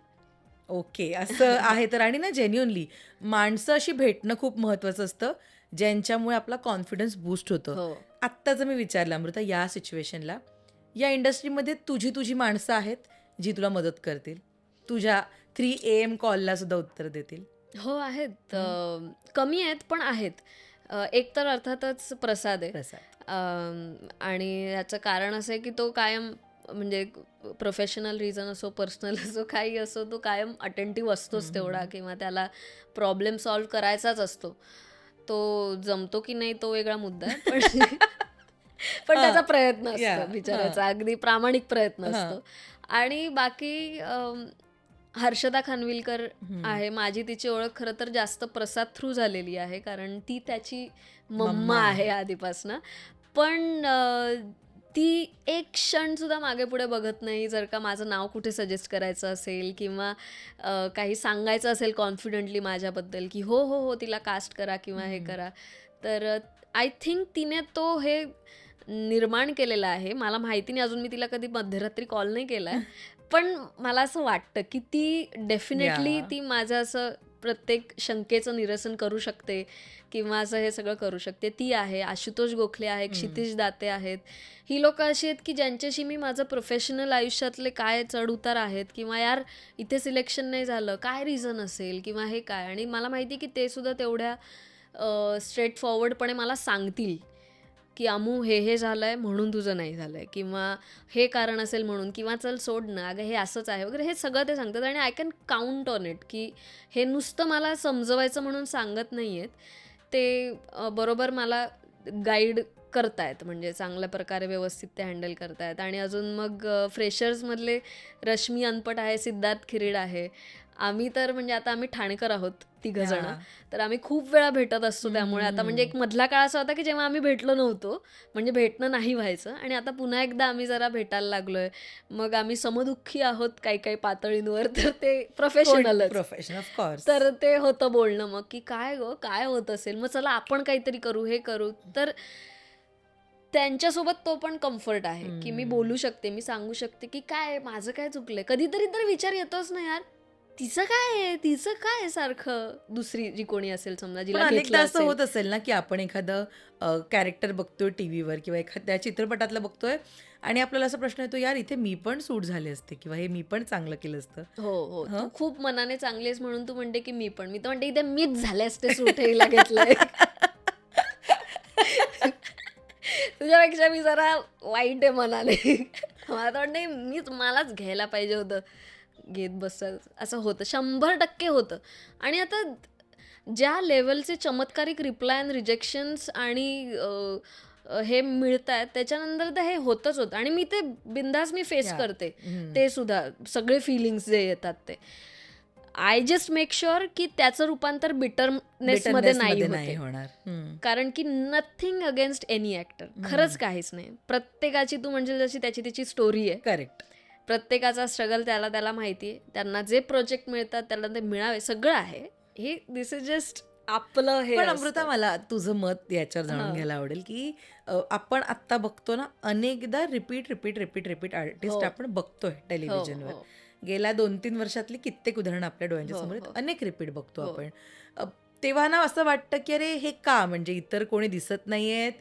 ओके, असं आहे. तर आणि ना जेन्युअनली माणसं अशी भेटणं खूप महत्वाचं असतं ज्यांच्यामुळे आपला कॉन्फिडन्स बूस्ट होतो. आत्ताच मी विचारलं अमृता, या सिच्युएशनला या इंडस्ट्रीमध्ये तुझी माणसं आहेत जी तुला मदत करतील, तुझ्या 3 AM कॉलला सुद्धा उत्तर देतील? हो आहेत, कमी आहेत पण आहेत. एक तर अर्थातच प्रसाद आहे, आणि याचं कारण असं आहे की तो कायम म्हणजे प्रोफेशनल रिझन असो पर्सनल असो काही असो, तो कायम अटेंटिव्ह असतोच तेवढा, किंवा त्याला प्रॉब्लेम सॉल्व्ह करायचाच असतो. तो जमतो की नाही तो वेगळा मुद्दा आहे, पण त्याचा प्रयत्न असतो बिचारायचा, अगदी प्रामाणिक प्रयत्न असतो. आणि बाकी हर्षदा खानविलकर आहे माझी, तिची ओळख खरं तर जास्त प्रसाद थ्रू झालेली आहे, कारण ती त्याची मम्मा आहे आधीपासनं. पण ती एक क्षण सुद्धा मागे पुढे बघत नाही. जर का माझं नाव कुठे सजेस्ट करायचं असेल किंवा काही सांगायचं असेल कॉन्फिडेंटली माझ्याबद्दल की हो हो हो तिला कास्ट करा किंवा हे करा, तर आय थिंक तिने तो हे निर्माण केलेला आहे. मला माहिती नाही अजून, मी तिला कधी मध्यरात्री कॉल नाही केलाय, पण मला असं वाटतं की ती डेफिनेटली ती माझं असं प्रत्येक शंकेचं निरसन करू शकते किंवा असं हे सगळं करू शकते. ती आहे. आशुतोष गोखले आहे, क्षितिज दाते आहेत. ही लोकं अशी आहेत की ज्यांच्याशी मी माझं प्रोफेशनल आयुष्यातले काय चढउतार आहेत किंवा यार इथे सिलेक्शन नाही झालं, काय रिझन असेल किंवा हे काय, आणि मला माहिती की ते सुद्धा तेवढ्या स्ट्रेट फॉरवर्डपणे मला सांगतील की अमू हे झालंय म्हणून तुझं नाही झालंय, किंवा हे कारण असेल म्हणून, किंवा चल सोड ना अगं हे असंच आहे वगैरे, हे सगळं ते सांगतात. आणि I can count on it की हे नुसतं मला समजवायचं म्हणून सांगत नाही आहेत, ते बरोबर मला गाईड करतायत, म्हणजे चांगल्या प्रकारे व्यवस्थित ते हँडल करतायत. आणि अजून मग फ्रेशर्समधले रश्मी अनपट आहे, सिद्धार्थ खिरीड आहे. आम्ही तर म्हणजे आता आम्ही ठाणेकर आहोत 3 जण, तर आम्ही खूप वेळा भेटत असतो. त्यामुळे आता म्हणजे एक मधला काळ असा होता की जेव्हा आम्ही भेटलो नव्हतो, म्हणजे भेटणं नाही व्हायचं, आणि आता पुन्हा एकदा आम्ही जरा भेटायला लागलोय. मग आम्ही समदुःखी आहोत काही काही पातळींवर, तर ते प्रोफेशनल ऑफकोर्स. तर ते होतं बोलणं मग की काय गो काय होत असेल, मग चला आपण काहीतरी करू, हे करू. तर त्यांच्यासोबत तो पण कम्फर्ट आहे की मी बोलू शकते, मी सांगू शकते की काय माझं काय चुकलंय. कधीतरी तर विचार येतोच ना यार, तिचं काय सारखं, दुसरी जी कोणी असेल समजा जिला अनेकदा असं होत असेल ना की आपण एखादं कॅरेक्टर बघतोय टीव्हीवर किंवा एखाद्या चित्रपटातलं बघतोय आणि आपल्याला असा प्रश्न येतो, यार इथे मी पण सूट झाले असते किंवा हे मी पण चांगलं केलं असतं. हो हो, तू खूप मनाने चांगली आहेस म्हणून तू म्हणते की मी तर म्हणते इथे मीच झाले असते सूट, हेला घेतलंय तुझ्यापेक्षा मी जरा वाईट आहे मनाने. मला तर वाटतं मीच मलाच घ्यायला पाहिजे होतं, घेत बसत असं होतं, 100% होतं. आणि आता ज्या लेवलचे चमत्कारिक रिप्लाय अँड रिजेक्शन्स आणि हे मिळत आहेत त्याच्यानंतर तर हे होतच होतं, आणि मी ते बिंदास मी फेस करते ते सुद्धा सगळे फिलिंग्स जे येतात ते. आय जस्ट मेक शुअर की त्याचं रूपांतर बिटरनेसमध्ये नाही होणार, कारण की नथिंग अगेन्स्ट एनी ऍक्टर, खरंच काहीच नाही. प्रत्येकाची तू म्हणजे जशी त्याची तिची स्टोरी आहे, करेक्ट, प्रत्येकाचा स्ट्रगल त्याला माहिती आहे, त्यांना जे प्रोजेक्ट मिळतात त्याला ते मिळावे, सगळं आहे हे. दिस इज जस्ट आपलं हे. पण अमृता मला तुझं मत याच्यावर जाणून घ्यायला आवडेल की आपण आत्ता बघतो ना अनेकदा रिपीट आर्टिस्ट आपण बघतोय टेलिव्हिजनवर. गेल्या 2-3 वर्षातली कित्येक उदाहरणं आपल्या डोळ्यांच्या समोर आहेत, अनेक रिपीट बघतो आपण. तेव्हा ना असं वाटतं की अरे हे का, म्हणजे इतर कोणी दिसत नाहीयेत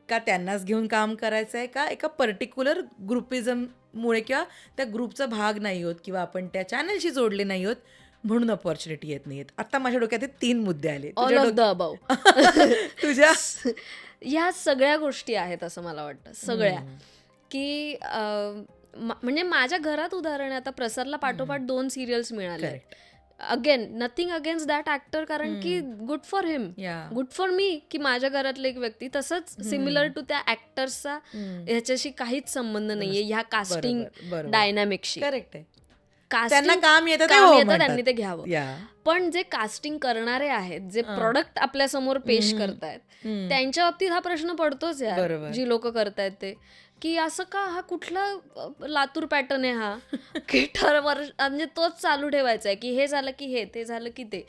का, त्यांनाच घेऊन काम करायचं आहे का, एका पर्टिक्युलर ग्रुपिझममुळे किंवा त्या ग्रुपचा भाग नाही होत किंवा आपण त्या चॅनलशी जोडले नाही होत म्हणून अपॉर्च्युनिटी येत नाहीयेत. आता माझ्या डोक्यात 3 मुद्दे आले. All of the above. तुझ्या ह्या सगळ्या गोष्टी आहेत असं मला वाटतं, सगळ्या. की म्हणजे माझ्या घरात उदाहरण आता प्रसारला पाठोपाठ 2 सिरियल्स मिळाले, again nothing against that actor, कारण की good for him, Yeah. Good for me की माझ्या घरातले एक व्यक्ती. तसंच सिमिलर टू त्या ऍक्टर्सचा ह्याच्याशी काहीच संबंध नाहीये ह्या कास्टिंग बरोबर. डायनॅमिकशी. करेक्ट आहे. Casting त्यांना काम येतं ते काम हो येतं, म्हणतात. त्यांनी ते घ्यावं. Yeah. पण जे कास्टिंग करणारे आहेत, जे प्रोडक्ट आपल्या समोर पेश करतायत, त्यांच्या बाबतीत हा प्रश्न पडतोच यार, बरोबर. जी लोक करतायत ते, की असं का, हा कुठला लातूर पॅटर्न आहे हा, की वर्ष म्हणजे तोच चालू ठेवायचा आहे, की हे झालं की हे, ते झालं की ते.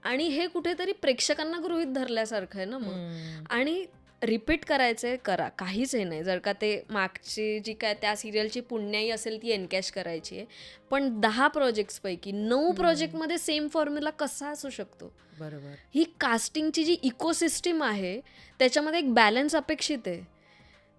आणि हे कुठेतरी प्रेक्षकांना गृहीत धरल्यासारखं आहे ना मग. आणि रिपीट करायचंय, करा, काहीच हे नाही. जर का ते मागची जी काय त्या सिरियलची पुण्याई असेल ती एनकॅश करायची आहे, पण 10 प्रोजेक्ट्सपैकी 9 प्रोजेक्टमध्ये सेम फॉर्म्युला कसा असू शकतो? बरोबर. ही कास्टिंगची जी इकोसिस्टीम आहे त्याच्यामध्ये एक बॅलन्स अपेक्षित आहे,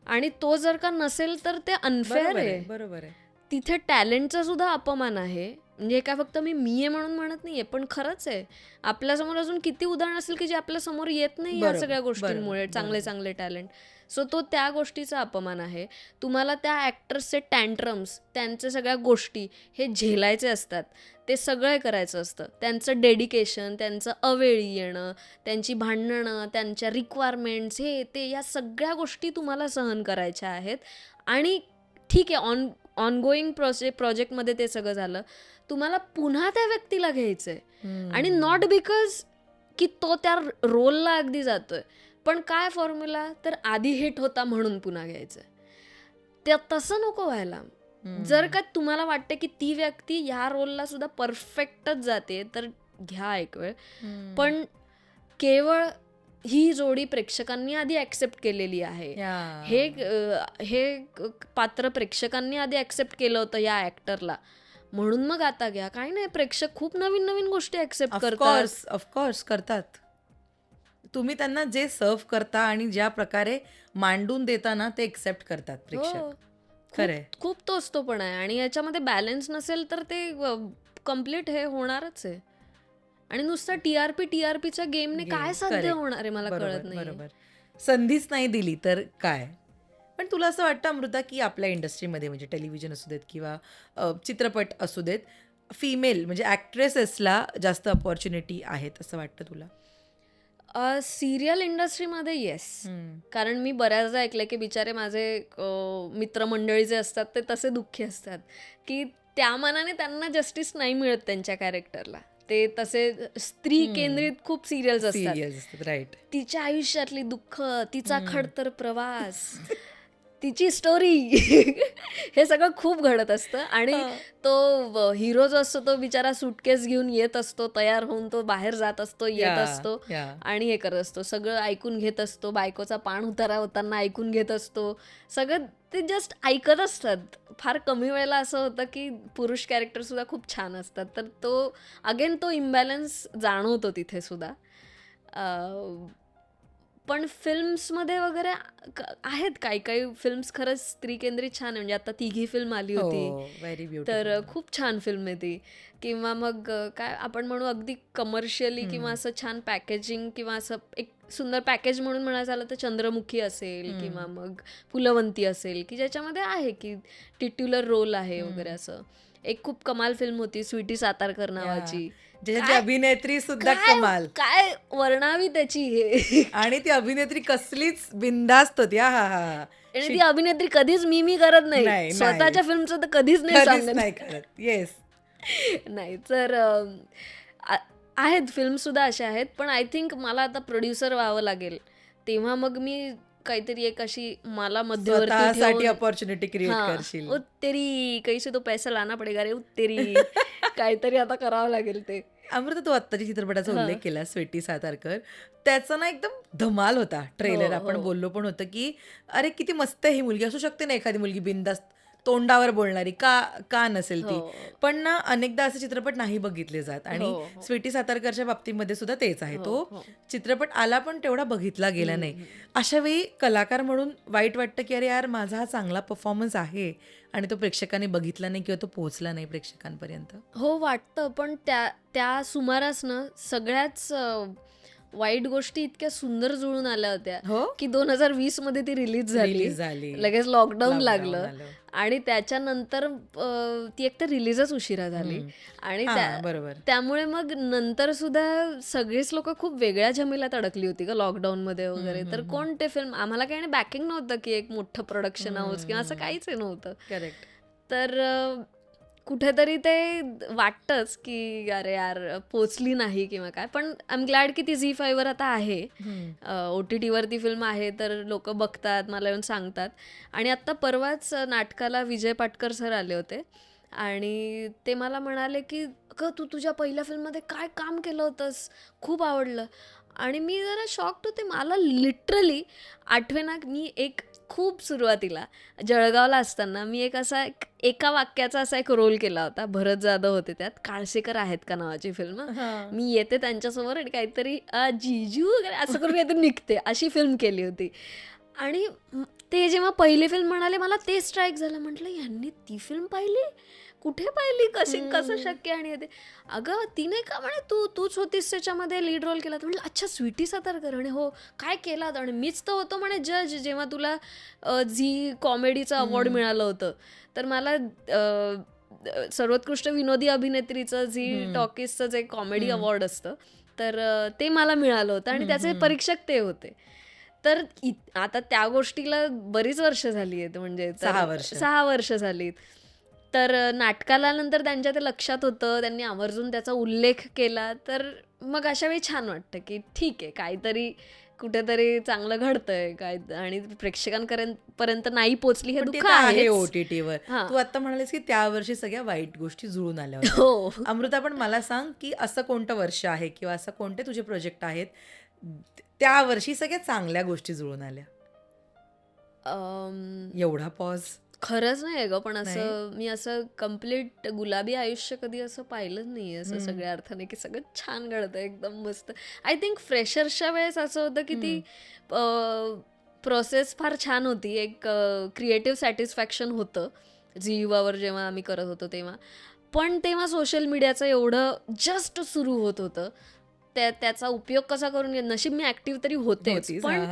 आणि तो जर का नसेल तर ते अनफेअर बरोबर आहे. आहे. बरोबर आहे. तिथे टॅलेंटचा सुद्धा अपमान आहे. म्हणजे हे काय फक्त मी आहे म्हणून म्हणत नाहीये, पण खरंच आहे. आपल्यासमोर अजून किती उदाहरण असेल की जे आपल्या समोर येत नाही या बरोबर, सगळ्या गोष्टींमुळे, बरोबर, चांगले बरोबर. चांगले टॅलेंट. सो तो त्या गोष्टीचा अपमान आहे. तुम्हाला त्या ॲक्टर्सचे टँट्रम्स, त्यांच्या सगळ्या गोष्टी हे झेलायचे असतात, ते सगळं करायचं असतं. त्यांचं डेडिकेशन, त्यांचं अवेळी येणं, त्यांची भांडणं, त्यांच्या रिक्वायरमेंट्स, हे ते, या सगळ्या गोष्टी तुम्हाला सहन करायच्या आहेत. आणि ठीक आहे, ऑनगोईंग प्रोजेक्टमध्ये ते सगळं झालं, तुम्हाला पुन्हा त्या व्यक्तीला घ्यायचंय, आणि नॉट बिकॉज की तो त्या रोलला अगदी जातोय, पण काय फॉर्म्युला, तर आधी हिट होता म्हणून पुन्हा घ्यायचंय. ते तसं नको व्हायला. जर का तुम्हाला वाटतं की ती व्यक्ती ह्या रोलला सुद्धा परफेक्टच जाते, तर घ्या एक वेळ. पण केवळ ही जोडी प्रेक्षकांनी आधी ऍक्सेप्ट केलेली आहे, हे पात्र प्रेक्षकांनी आधी ऍक्सेप्ट केलं होतं या ऍक्टरला, म्हणून मग आता घ्या. काही नाही, प्रेक्षक खूप नवीन नवीन गोष्टी ऍक्सेप्ट करतात. ऑफकोर्स करतात. तुम्ही त्यांना जे सर्व करता आणि ज्या प्रकारे मांडून देता ना, ते एक्सेप्ट करतात हो, प्रेक्षक. खरंय. खूप तोच तो पण आहे. आणि याच्यामध्ये बॅलन्स नसेल तर ते कम्प्लीट हे होणारच आहे. आणि नुसतं टीआरपीच्या गेमने काय साध्य Correct. होणार आहे मला बरोबर, कळत नाही. बरोबर. संधीच नाही दिली तर काय. पण तुला असं वाटतं अमृता की आपल्या इंडस्ट्रीमध्ये, म्हणजे टेलिव्हिजन असू देत किंवा चित्रपट असू देत, फिमेल म्हणजे ऍक्ट्रेसेसला जास्त अपॉर्च्युनिटी आहेत असं वाटतं तुला? सिरियल इंडस्ट्रीमध्ये येस. कारण मी बऱ्याचदा ऐकलंय की बिचारे माझे मित्रमंडळी जे असतात ते तसे दुःखी असतात की त्या मानाने त्यांना जस्टिस नाही मिळत त्यांच्या कॅरेक्टरला. ते तसे स्त्री केंद्रित खूप सिरियल्स असतात. Serials right. तिच्या आयुष्यातली दुःख, तिचा खडतर प्रवास, तिची स्टोरी हे सगळं खूप घडत असतं. आणि तो हिरो जो असतो तो बिचारा सुटकेस घेऊन येत असतो, तयार होऊन तो बाहेर जात असतो, येत असतो आणि हे करत असतो, सगळं ऐकून घेत असतो, बायकोचा पाण उतारा होताना ऐकून घेत असतो, सगळं ते जस्ट ऐकत असतात. फार कमी वेळेला असं होतं की पुरुष कॅरेक्टर सुद्धा खूप छान असतात. तर तो अगेन तो इम्बॅलन्स जाणवतो तिथे सुद्धा. पण फिल्म्समध्ये वगैरे आहेत काही फिल्म्स खरंच स्त्री केंद्रित छान आहे. म्हणजे आता तिघी फिल्म आली होती, व्हेरी तर ब्युटिफुल. खूप छान फिल्म आहे ती. किंवा मग काय आपण म्हणू अगदी कमर्शियली किंवा असं छान पॅकेजिंग किंवा असं एक सुंदर पॅकेज म्हणून म्हणायचं झालं तर चंद्रमुखी असेल किंवा मग फुलवंती असेल, की ज्याच्यामध्ये आहे की टिट्युलर रोल आहे वगैरे. असं एक खूप कमाल फिल्म होती स्वीटी सातारकर नावाची. ज्याची काय- अभिनेत्री सुद्धा काय कमाल, काय वर्णावी त्याची हे. आणि ती अभिनेत्री कसलीच बिनधास्त होती. हा हा हा. आणि ती अभिनेत्री कधीच मी करत नाही, नाही, नाही. स्वतःच्या फिल्मचं तर कधीच नाही कधीच सांगत. नाही करत. येस. नाही तर आहेत फिल्म सुद्धा अशा आहेत. पण आय थिंक मला आता प्रोड्युसर व्हावं लागेल, तेव्हा मग मी काहीतरी एक अशी मला मध्यवर्ती स्वतःसाठी ठेवून, अपॉर्च्युनिटी क्रिएट हाँ, करशील. उत्तेरी कैसे तो पैसा लाना पडेगा रे उत्तेरी, काहीतरी आता करावं लागेल ते. अमृता, तू आत्ताच्या चित्रपटाचा उल्लेख केला स्वीटी सातारकर, त्याचा ना एकदम धमाल होता ट्रेलर. हो, आपण हो. बोललो पण होतं की अरे किती मस्त ही मुलगी असू शकते ना, एखादी मुलगी बिनधास्त तोंडावर बोलणारी, का नसेल ती. हो. पण ना अनेकदा असे चित्रपट नाही बघितले जात, आणि हो, हो. स्वीटी सातारकरच्या बाबतीमध्ये सुद्धा तेच आहे. हो, तो हो. चित्रपट आला पण तेवढा बघितला गेला नाही. अशा वेळी कलाकार म्हणून वाईट वाटतं की अरे यार, माझा हा चांगला परफॉर्मन्स आहे आणि तो प्रेक्षकांनी बघितला नाही किंवा तो पोहोचला नाही प्रेक्षकांपर्यंत. हो वाटतं, पण त्या सुमारास ना सगळ्याच वाईट गोष्टी इतक्या सुंदर जुळून आल्या होत्या हो की 2020 मध्ये ती रिलीज रिलीज झाली लगेच लॉकडाऊन लॉकडाऊन लागलं आलं आणि त्याच्यानंतर ती एक तर रिलीजच उशिरा झाली आणि हा बरोबर त्यामुळे मग नंतर सुद्धा सगळीच लोक खूप वेगळ्या झमेल्यात अडकली होती का लॉकडाऊन मध्ये वगैरे. तर कोण ते फिल्म आम्हाला काही बॅकिंग नव्हतं की एक मोठं प्रोडक्शन हाऊस किंवा असं काहीच नव्हतं. करेक्ट तर कुठेतरी ते वाटतंच की अरे यार पोचली नाही किंवा काय. पण आय एम ग्लॅड की ती झी5 वर आता आहे, OTT वरती फिल्म आहे तर लोक बघतात, मला येऊन सांगतात. आणि आत्ता परवाच नाटकाला विजय पाटकर सर आले होते आणि ते मला म्हणाले की अगं तू तुझ्या पहिल्या फिल्ममध्ये काय काम केलं होतंस, खूप आवडलं. आणि मी जरा शॉक्ड होते. मला लिटरली आठवेना, मी एक खूप सुरुवातीला जळगावला असताना मी एक असा एका वाक्याचा असा एक रोल केला होता. भरत जाधव होते त्यात, काळसेकर आहेत का नावाची फिल्म. मी येते त्यांच्यासमोर आणि काहीतरी जिजू वगैरे असं करून काहीतरी निघते, अशी फिल्म केली होती. आणि ते जेव्हा पहिली फिल्म म्हणाले मला ते स्ट्राईक झालं. म्हटलं यांनी ती फिल्म पाहिली, कुठे पाहिली, कसं शक्य. आणि ते अगं ती नाही का म्हणे तूच होतीस त्याच्यामध्ये लीड रोल केला. म्हटलं अच्छा स्वीटी सातारकर. आणि हो काय केला. आणि मीच तर होतो म्हणे जज जेव्हा तुला झी कॉमेडीचं अवॉर्ड मिळालं होतं. तर मला सर्वोत्कृष्ट विनोदी अभिनेत्रीचं झी टॉकीजचं जे कॉमेडी अवॉर्ड असतं तर ते मला मिळालं होतं आणि त्याचे परीक्षक ते होते. तर आता त्या गोष्टीला बरीच वर्ष झाली आहेत, म्हणजे 6 वर्ष झालीत. तर नाटकाला नंतर त्यांच्या ते लक्षात होतं, त्यांनी आवर्जून त्याचा उल्लेख केला. तर मग अशा वेळी छान वाटतं की ठीक आहे, काहीतरी कुठेतरी चांगलं घडतंय काय. आणि प्रेक्षकांपर्यंत नाही पोचली हे दुःख आहे OTT वर. तू आता म्हणालीस की त्या वर्षी सगळ्या वाईट गोष्टी जुळून आल्या होत्या. हो. अमृता पण मला सांग की असं कोणतं वर्ष आहे किंवा असं कोणते तुझे प्रोजेक्ट आहेत त्या वर्षी सगळ्या चांगल्या गोष्टी जुळून आल्या. एवढा पॉज खरंच नाही ग, पण असं मी असं कम्प्लीट गुलाबी आयुष्य कधी असं पाहिलंच नाही असं सगळ्या अर्थाने की सगळं छान घडतं एकदम मस्त. आय थिंक फ्रेशर्सच्या वेळेस असं होतं की ती प्रोसेस फार छान होती, एक क्रिएटिव्ह सॅटिस्फॅक्शन होतं झी युवावर जेव्हा आम्ही करत होतो तेव्हा. पण तेव्हा सोशल मीडियाचं एवढं जस्ट सुरू होत होतं, त्याचा उपयोग कसा करून घ्या. नशीब मी ऍक्टिव्ह तरी होतेच, पण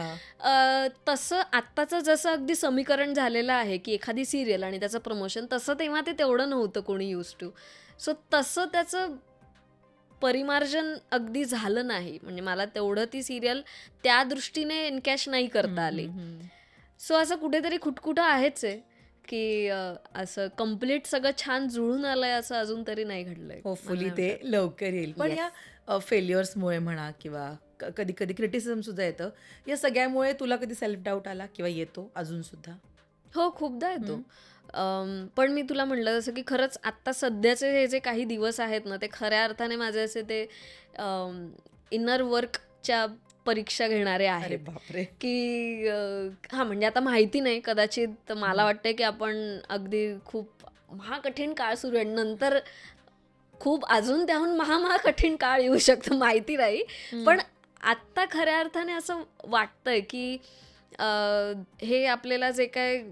तसं आत्ताचं जसं अगदी समीकरण झालेलं आहे की एखादी सिरियल आणि त्याचं प्रमोशन, तसं तेव्हा ते तेवढं नव्हतं कोणी यूज टू. सो तसं त्याचं परिमार्जन अगदी झालं नाही. म्हणजे मला तेवढं ती सिरियल त्या दृष्टीने एनकॅश नाही करता आली. सो असं कुठेतरी खुटखुटं आहेच आहे की असं कम्प्लीट सगळं छान जुळून आलंय असं अजून तरी नाही घडलंय. होपफुली ते लवकर येईल. पण या फेल्युअर्समुळे म्हणा किंवा कधी कधी क्रिटिसिझम सुद्धा येतं, या सगळ्यामुळे तुला कधी सेल्फ डाऊट आला किंवा येतो अजून सुद्धा? हो, खूपदा येतो. पण मी तुला म्हटलं जसं की खरंच आत्ता सध्याचे हे जे काही दिवस आहेत ना, ते खऱ्या अर्थाने माझे असे ते इनर वर्कच्या परीक्षा घेणारे आहेत. बापरे. की हां, म्हणजे आता माहिती नाही, कदाचित मला वाटतंय की आपण अगदी खूप महाकठीण काळ सुरू आहे, नंतर खूप अजून त्याहून कठीण काळ येऊ शकतो, माहिती नाही. पण आत्ता खऱ्या अर्थाने असं वाटतंय की हे आपल्याला जे काय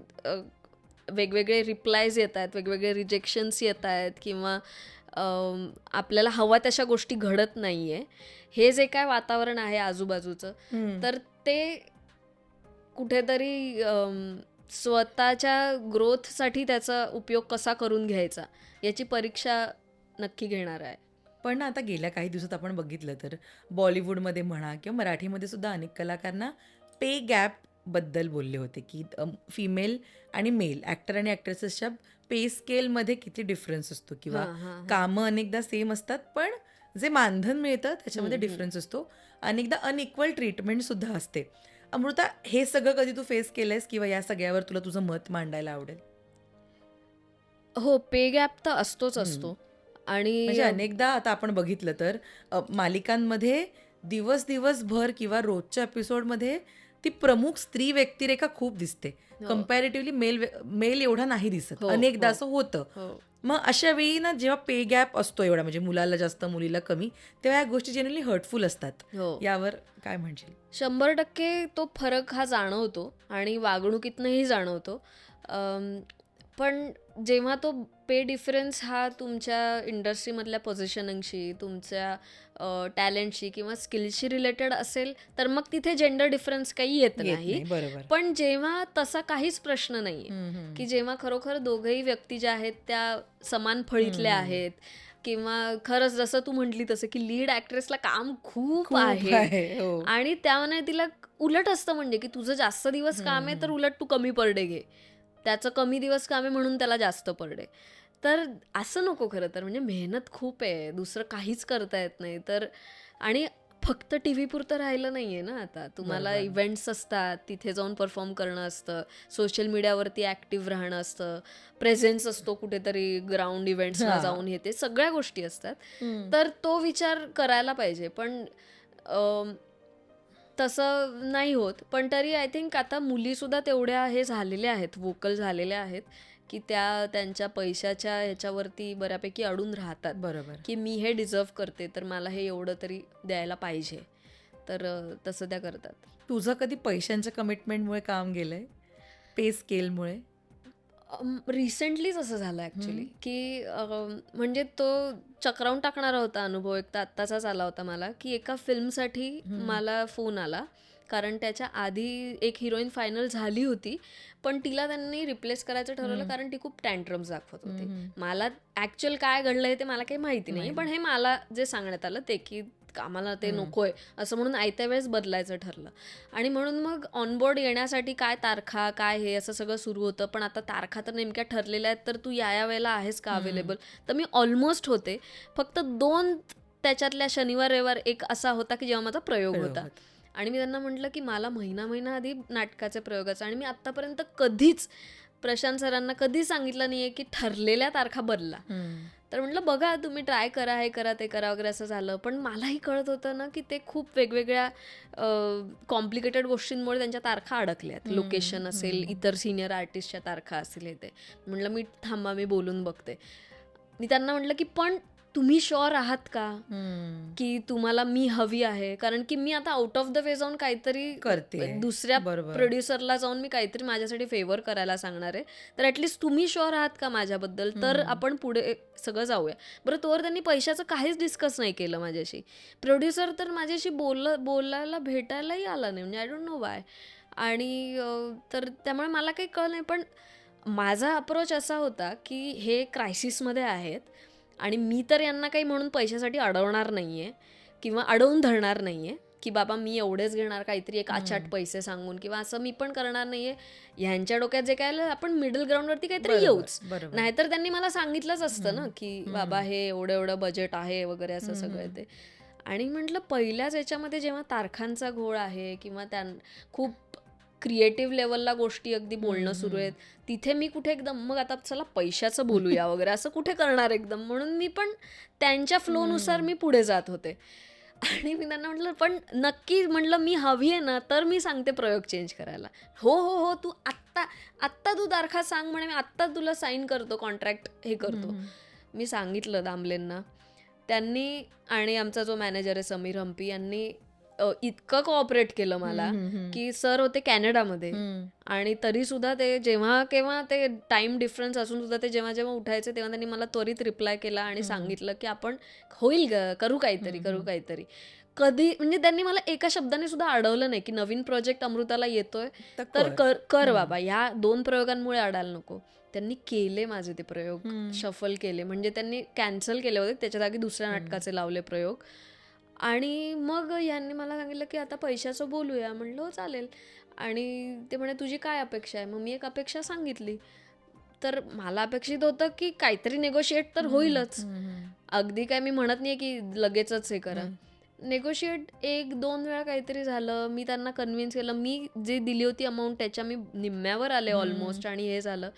वेगवेगळे रिप्लायज येत आहेत, वेगवेगळे रिजेक्शन्स येत आहेत किंवा आपल्याला हवा तशा गोष्टी घडत नाही आहे, हे जे काय वातावरण आहे आजूबाजूचं, तर ते कुठेतरी स्वतःच्या ग्रोथसाठी त्याचा उपयोग कसा करून घ्यायचा याची परीक्षा नक्की घेणार आहे. पण आता गेल्या काही दिवसात आपण बघितलं तर बॉलिवूडमध्ये म्हणा किंवा मराठीमध्ये सुद्धा अनेक कलाकारांना पे गॅप बद्दल बोलले होते की फिमेल आणि मेल ॲक्टर आणि ॲक्ट्रेसेसच्या पे स्केलमध्ये किती डिफरन्स असतो किंवा कामं अनेकदा सेम असतात पण जे मानधन मिळतं त्याच्यामध्ये डिफरन्स असतो. अनेकदा अनइक्वल ट्रीटमेंट सुद्धा असते. अमृता, हे सगळं कधी तू फेस केलंयस किंवा या सगळ्यावर तुला तुझं मत मांडायला आवडेल? हो, पे गॅप तर असतोच असतो. आणि म्हणजे अनेकदा आता आपण बघितलं तर मालिकांमध्ये दिवसभर किंवा रोजच्या एपिसोडमध्ये ती प्रमुख स्त्री व्यक्तिरेखा खूप दिसते, कम्पॅरेटिव्हली मेल एवढा नाही दिसत. अनेकदा असं होतं. मग अशा वेळी ना जेव्हा पे गॅप असतो एवढा, म्हणजे मुलाला जास्त मुलीला कमी, तेव्हा या गोष्टी जनरली हर्टफुल असतात. यावर काय म्हणशील? 100% तो फरक हा जाणवतो आणि वागणुकीतनंही जाणवतो. पण जेव्हा तो पे डिफरन्स हा तुमच्या इंडस्ट्रीमधल्या पोझिशनिंगशी, तुमच्या टॅलेंटशी किंवा स्किल्सशी रिलेटेड असेल तर मग तिथे जेंडर डिफरन्स काही येत येत नाही. नाही, बरोबर. पण जेव्हा तसा काहीच प्रश्न नाहीये की जेव्हा खरोखर दोघही व्यक्ती ज्या आहेत त्या समान फळीतल्या आहेत किंवा खरंच जसं तू म्हटली तसं की लीड ऍक्ट्रेसला काम खूप खूप आहे आहे, हो. आणि त्यामुळे तिला उलट असतं म्हणजे की तुझं जास्त दिवस काम आहे तर उलट तू कमी पर डे घे, त्याचं कमी दिवस काम आहे म्हणून त्याला जास्त पर डे. तर असं नको खरं तर, म्हणजे मेहनत खूप आहे, दुसरं काहीच करता येत नाही. तर आणि फक्त टी व्ही पुरतं राहिलं नाहीये ना आता, तुम्हाला बरोबर. इव्हेंट्स असतात, तिथे जाऊन परफॉर्म करणं असतं, सोशल मीडियावरती ऍक्टिव्ह राहणं असतं, प्रेझेन्स असतो कुठेतरी ग्राउंड इव्हेंट्सला हा. जाऊन, हे ते सगळ्या गोष्टी असतात. हम्म. तर तो विचार करायला पाहिजे. पण अम, तसं नाही होत. पण तरी आय थिंक आता मुलीसुद्धा तेवढ्या हे झालेल्या आहेत, वोकल झालेल्या आहेत की त्या त्यांच्या पैशाच्या ह्याच्यावरती बऱ्यापैकी अडून राहतात बरोबर. की मी हे डिझर्व करते तर मला हे एवढं तरी द्यायला पाहिजे. तर तसं त्या करतात. तुझं कधी पैशांच्या कमिटमेंटमुळे काम गेलंय, पे स्केलमुळे? रिसेंटलीच असं झालं ॲक्च्युली की म्हणजे तो चक्रावून टाकणारा होता अनुभव. एक तर आत्ताचाच आला होता मला की एका फिल्मसाठी मला फोन आला, कारण त्याच्या आधी एक हिरोईन फायनल झाली होती पण तिला त्यांनी रिप्लेस करायचं ठरवलं कारण ती खूप टँट्रम्स दाखवत होती. मला ॲक्च्युअल काय घडलंय ते मला काही माहिती नाही, पण हे मला जे सांगण्यात आलं ते की आम्हाला ते नकोय असं म्हणून आयत्या वेळेस बदलायचं ठरलं. आणि म्हणून मग ऑनबोर्ड येण्यासाठी काय तारखा काय हे असं सगळं सुरू होतं. पण आता तारखा तर नेमक्या ठरलेल्या आहेत, तर तू या वेळेला आहेस का अवेलेबल? तर मी ऑलमोस्ट होते, फक्त 2 त्याच्यातल्या शनिवार रविवार एक असा होता की जेव्हा माझा प्रयोग होता. आणि मी त्यांना म्हटलं की मला महिना आधी नाटकाचे प्रयोगाचं, आणि मी आत्तापर्यंत कधीच प्रशांत सरांना कधी सांगितलं नाहीये की ठरलेल्या तारखा बदला. तर म्हटलं बघा तुम्ही ट्राय करा, हे करा ते करा वगैरे असं झालं. पण मलाही कळत होतं ना की ते खूप वेगवेगळ्या कॉम्प्लिकेटेड गोष्टींमुळे त्यांच्या तारखा अडकल्यात. लोकेशन असेल, इतर सिनियर आर्टिस्टच्या तारखा असतील, हे ते. म्हटलं मी थांबा, मी बोलून बघते. मी त्यांना म्हटलं की पण तुम्ही शुअर आहात का की तुम्हाला मी हवी आहे? कारण की मी आता आउट ऑफ द वे जाऊन काहीतरी करते, दुसऱ्या बरोबर. प्रोड्युसरला जाऊन मी काहीतरी माझ्यासाठी फेवर करायला सांगणार आहे. तर ॲटलिस्ट तुम्ही शुअर आहात का माझ्याबद्दल? तर आपण पुढे सगळं जाऊया. बरं, तोवर त्यांनी पैशाचं काहीच डिस्कस नाही केलं माझ्याशी. प्रोड्युसर तर माझ्याशी बोलायला भेटायलाही आला नाही, म्हणजे आय डोंट नो वाय. आणि तर त्यामुळे मला काही कळलं नाही. पण माझा अप्रोच असा होता की हे क्रायसिसमध्ये आहेत आणि मी तर यांना काही म्हणून पैशासाठी अडवणार नाहीये किंवा अडवून धरणार नाहीये की बाबा मी एवढेच घेणार काहीतरी एक आचाट पैसे सांगून, किंवा असं मी पण करणार नाहीये. ह्यांच्या डोक्यात जे काय आलं आपण मिडल ग्राउंडवरती काहीतरी येऊच. नाहीतर त्यांनी मला सांगितलंच असतं ना की बाबा हे एवढं बजेट आहे वगैरे असं सगळं ते. आणि म्हटलं पहिल्याच याच्यामध्ये जेव्हा तारखांचा घोळ आहे किंवा खूप क्रिएटिव्ह लेवलला गोष्टी अगदी बोलणं सुरू आहेत, तिथे मी कुठे एकदम मग आता चला पैशाचं बोलूया वगैरे असं कुठे करणार एकदम. म्हणून मी पण त्यांच्या फ्लोनुसार मी पुढे जात होते. आणि मी त्यांना म्हटलं पण नक्की म्हटलं मी हवी आहे ना तर मी सांगते प्रयोग चेंज करायला. हो तू आत्ता तू तारखा सांग म्हणे, मी आत्ता तुला साईन करतो, कॉन्ट्रॅक्ट हे करतो. मी सांगितलं दामलेंना. त्यांनी आणि आमचा जो मॅनेजर आहे समीर हम्पी यांनी इतकं कोऑपरेट केलं मला की सर होते कॅनडामध्ये आणि तरी सुद्धा ते जेव्हा केव्हा ते टाइम डिफरन्स असून सुद्धा ते जेव्हा उठायचे तेव्हा त्यांनी मला त्वरित रिप्लाय केला आणि सांगितलं की आपण होईल ग, करू काहीतरी. कधी म्हणजे त्यांनी मला एका शब्दाने सुद्धा अडवलं नाही की नवीन प्रोजेक्ट अमृताला येतोय तर कर बाबा, ह्या 2 प्रयोगांमुळे अडायला नको. त्यांनी केले माझे ते प्रयोग, शफल केले, म्हणजे त्यांनी कॅन्सल केले होते, त्याच्या जागी दुसऱ्या नाटकाचे लावले प्रयोग. आणि मग यांनी मला सांगितलं की आता पैशाचं बोलूया. म्हणलं हो चालेल. आणि ते म्हणे तुझी काय अपेक्षा आहे? मग मी एक अपेक्षा सांगितली. तर मला अपेक्षित होतं की काहीतरी नेगोशिएट तर होईलच. अगदी काय मी म्हणत नाही की लगेचच हे करा. नेगोशिएट 1-2 वेळा काहीतरी झालं. मी त्यांना कन्व्हिन्स केलं. मी जे दिली होती अमाऊंट त्याच्या मी निम्म्यावर आले ऑलमोस्ट, आणि हे झालं.